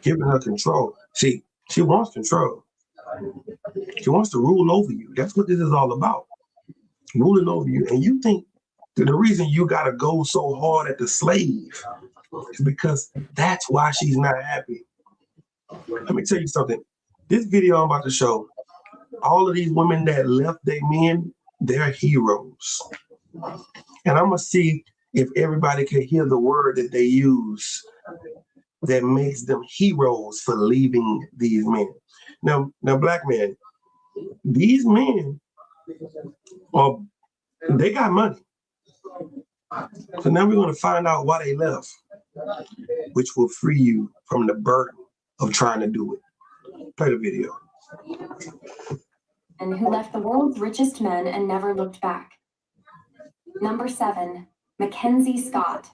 Speaker 3: giving her control. See, she wants control. She wants to rule over you. That's what this is all about. Ruling over you. And you think that the reason you got to go so hard at the slave is because that's why she's not happy. Let me tell you something. This video I'm about to show, all of these women that left their men, they're heroes. And I'm going to see if everybody can hear the word that they use that makes them heroes for leaving these men. Now, black men, these men, they got money. So now we're going to find out why they left, which will free you from the burden of trying to do it. Play the video.
Speaker 6: And who left the world's richest men and never looked back. Number 7, Mackenzie Scott.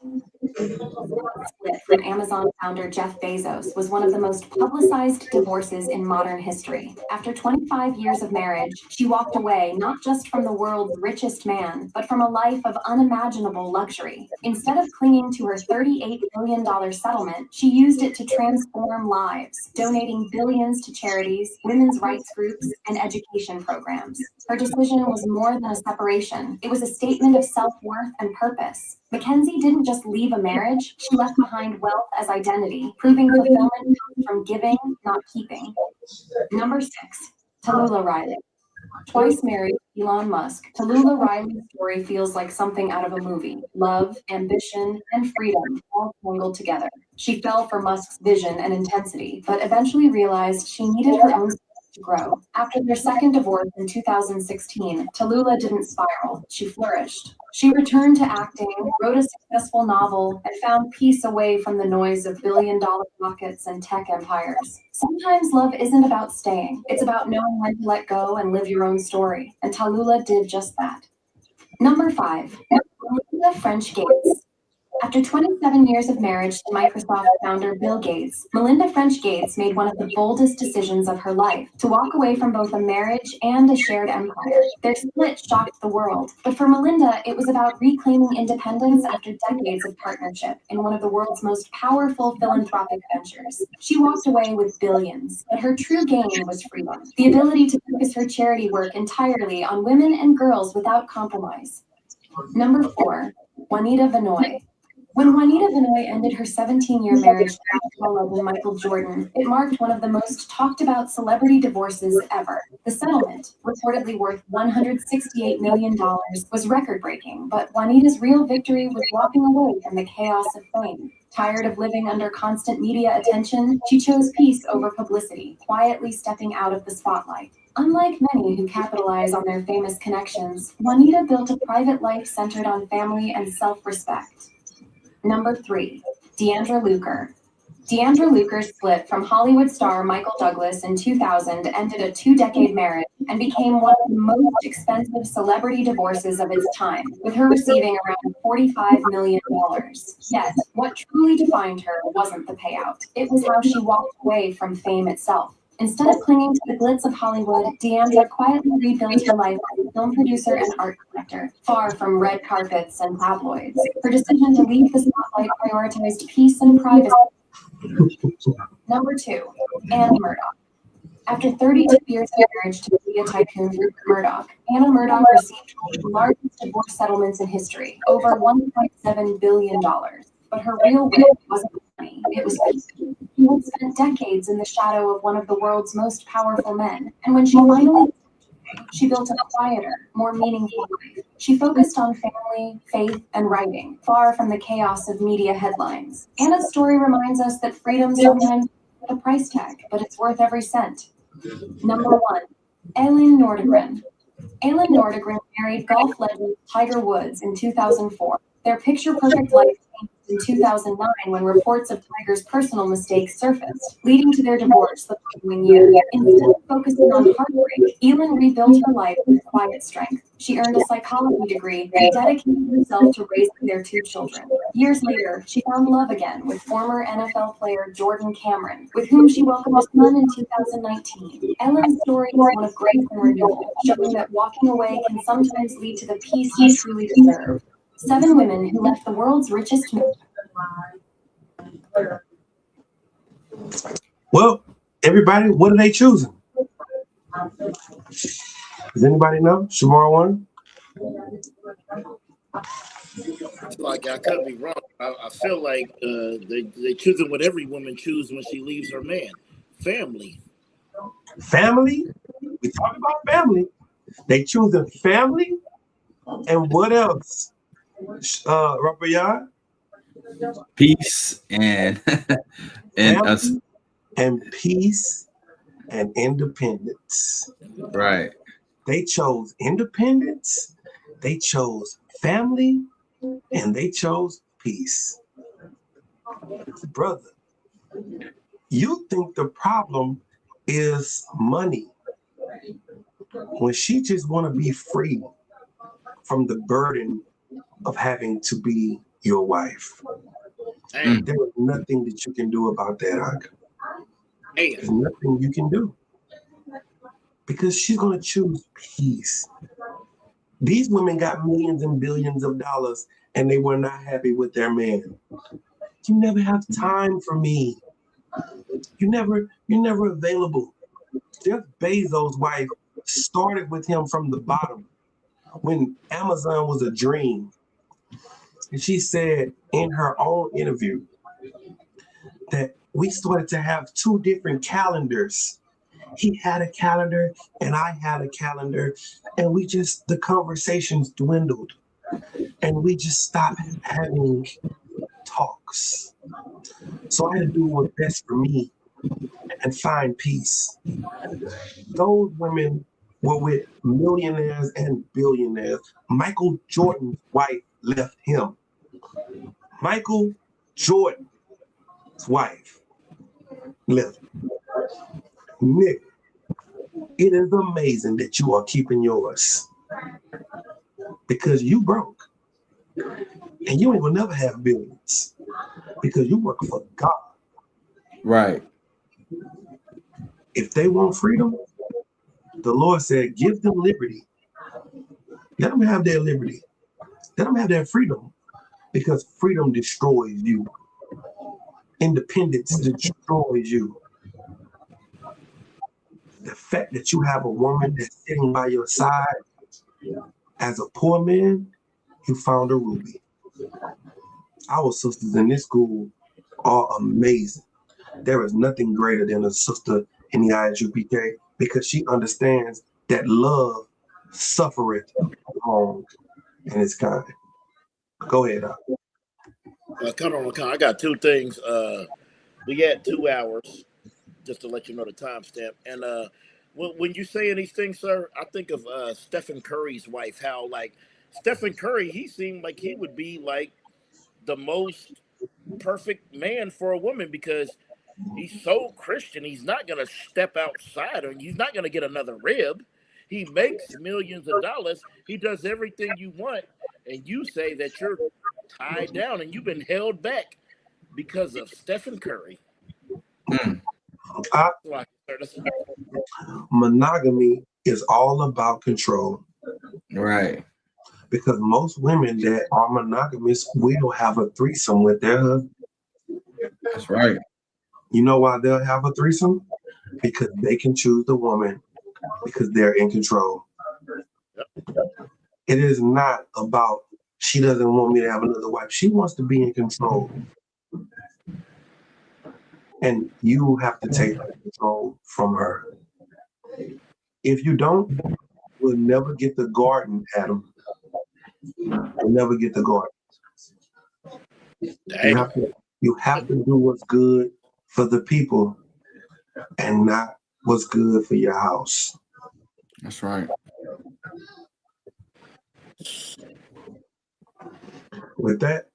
Speaker 6: Split from Amazon founder Jeff Bezos was one of the most publicized divorces in modern history. After 25 years of marriage, she walked away not just from the world's richest man, but from a life of unimaginable luxury. Instead of clinging to her $38 billion settlement, she used it to transform lives, donating billions to charities, women's rights groups, and education programs. Her decision was more than a separation. It was a statement of self-worth and purpose. Mackenzie didn't just leave a marriage, she left behind wealth as identity, proving fulfillment comes from giving, not keeping. Number 6, Tallulah Riley. Twice married to Elon Musk, Tallulah Riley's story feels like something out of a movie. Love, ambition, and freedom all tangled together. She fell for Musk's vision and intensity, but eventually realized she needed her own to grow. After their second divorce in 2016, Tallulah didn't spiral, she flourished. She returned to acting, wrote a successful novel, and found peace away from the noise of billion-dollar rockets and tech empires. Sometimes love isn't about staying. It's about knowing when to let go and live your own story. And Tallulah did just that. Number 5, Melinda French Gates. After 27 years of marriage to Microsoft founder Bill Gates, Melinda French Gates made one of the boldest decisions of her life, to walk away from both a marriage and a shared empire. Their split shocked the world, but for Melinda, it was about reclaiming independence after decades of partnership in one of the world's most powerful philanthropic ventures. She walked away with billions, but her true gain was freedom, the ability to focus her charity work entirely on women and girls without compromise. Number 4, Juanita Binoy. When Juanita Binoy ended her 17-year marriage to basketball legend Michael Jordan, it marked one of the most talked about celebrity divorces ever. The settlement, reportedly worth $168 million, was record-breaking, but Juanita's real victory was walking away from the chaos of fame. Tired of living under constant media attention, she chose peace over publicity, quietly stepping out of the spotlight. Unlike many who capitalize on their famous connections, Juanita built a private life centered on family and self-respect. Number 3, Deandra Luker. Deandra Luker split from Hollywood star Michael Douglas in 2000, ended a 2-decade marriage, and became one of the most expensive celebrity divorces of its time, with her receiving around $45 million. Yet, what truly defined her wasn't the payout. It was how she walked away from fame itself. Instead of clinging to the glitz of Hollywood, Deandra quietly rebuilt her life as a film producer and art collector, far from red carpets and tabloids. Her decision to leave the spotlight prioritized peace and privacy. Number 2, Anna Murdoch. After 32 years of marriage to media tycoon Rupert Murdoch, Anna Murdoch received one of the largest divorce settlements in history, over $1.7 billion. But her real wealth wasn't money, it was peace. She had spent decades in the shadow of one of the world's most powerful men, and when she finally she built a quieter, more meaningful life. She focused on family, faith, and writing, far from the chaos of media headlines. Anna's story reminds us that freedom sometimes has a price tag, but it's worth every cent. Number 1, Elin Nordegren. Elin Nordegren married golf legend Tiger Woods in 2004. Their picture-perfect life changed in 2009 when reports of Tiger's personal mistakes surfaced, leading to their divorce the following year. Instead of focusing on heartbreak, Elin rebuilt her life with quiet strength. She earned a psychology degree and dedicated herself to raising their 2 children. Years later, she found love again with former NFL player Jordan Cameron, with whom she welcomed a son in 2019. Ellen's story is one of grace and renewal, showing that walking away can sometimes lead to the peace you truly deserve. 7 women who left the world's richest men.
Speaker 3: Well, everybody, what are they choosing? Does anybody know? Shamar one?
Speaker 2: Like I could be wrong. I feel like they choosing what every woman chooses when she leaves her man. Family.
Speaker 3: Family? We talk about family. They choosing family and what else? Rapayard?
Speaker 5: Peace and and us.
Speaker 3: Family and peace and independence.
Speaker 5: Right.
Speaker 3: They chose independence, they chose family, and they chose peace. Brother, you think the problem is money when she just want to be free from the burden of having to be your wife.
Speaker 2: Hey,
Speaker 3: There is nothing that you can do about that, Uncle.
Speaker 2: hey.
Speaker 3: There's nothing you can do because she's going to choose peace. These women got millions and billions of dollars and they were not happy with their man. You never have time for me. You're never available. Jeff Bezos' wife started with him from the bottom when Amazon was a dream. And she said in her own interview that we started to have two different calendars. He had a calendar and I had a calendar, and the conversations dwindled and we just stopped having talks. So I had to do what's best for me and find peace. Those women were with millionaires and billionaires. Michael Jordan's wife left him. Michael Jordan's wife left him. Nick, it is amazing that you are keeping yours because you broke and you ain't gonna never have billions because you work for God.
Speaker 5: Right.
Speaker 3: If they want freedom, the Lord said, give them liberty. Let them have their liberty. Let them have their freedom because freedom destroys you. Independence destroys you. The fact that you have a woman that's sitting by your side as a poor man, you found a ruby. Our sisters in this school are amazing. There is nothing greater than a sister in the ISUPK because she understands that love suffereth long and is kind. Go ahead.
Speaker 2: Come on. I got two things. We had 2 hours, just to let you know the timestamp. And when you saying these things, sir, I think of Stephen Curry's wife. How like Stephen Curry, he seemed like he would be like the most perfect man for a woman because he's so Christian. He's not gonna step outside, and he's not gonna get another rib. He makes millions of dollars. He does everything you want, and you say that you're tied down and you've been held back because of Stephen Curry.
Speaker 3: Monogamy is all about control.
Speaker 5: Right.
Speaker 3: Because most women that are monogamous will have a threesome with their husband.
Speaker 5: That's right.
Speaker 3: You know why they'll have a threesome? Because they can choose the woman because they're in control. It is not about she doesn't want me to have another wife. She wants to be in control. And you have to take control from her. If you don't, we'll never get the garden, Adam. We'll never get the garden. You have to do what's good for the people and not what's good for your house.
Speaker 5: That's right.
Speaker 3: With that,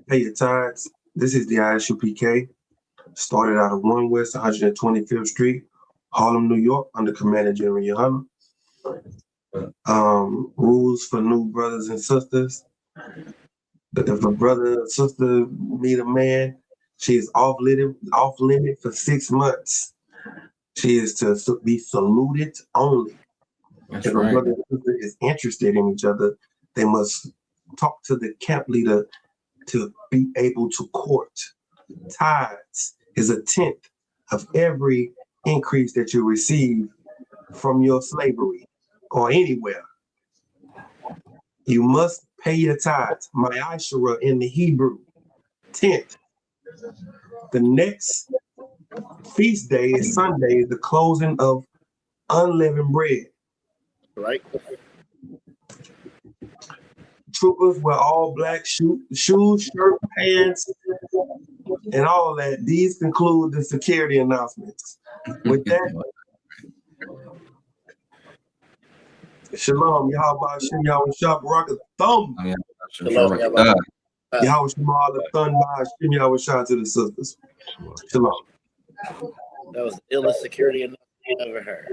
Speaker 3: pay your tithes. This is the ISUPK. Started out of 1 West 125th Street, Harlem, New York, under Commander General Yohana. Rules for new brothers and sisters. If a brother or sister meet a man, she is off limit for 6 months. She is to be saluted only.
Speaker 5: That's
Speaker 3: if
Speaker 5: right.
Speaker 3: a brother and sister is interested in each other, they must talk to the camp leader to be able to court. Tithes is a tenth of every increase that you receive from your slavery or anywhere. You must pay your tithes. Ma'ashara in the Hebrew, tenth. The next feast day is Sunday, the closing of unleavened bread.
Speaker 2: Right.
Speaker 3: Troopers wear all black shoes, shirt, pants, and all that. These conclude the security announcements. With that, Shalom, Yahweh Shem Yahweh Shah Baraka Thumb.
Speaker 2: Shalom,
Speaker 3: Yahweh Shema the Thun by Shem Yahweh Shah to the sisters. Shalom.
Speaker 2: That was the illest security announcement I ever heard.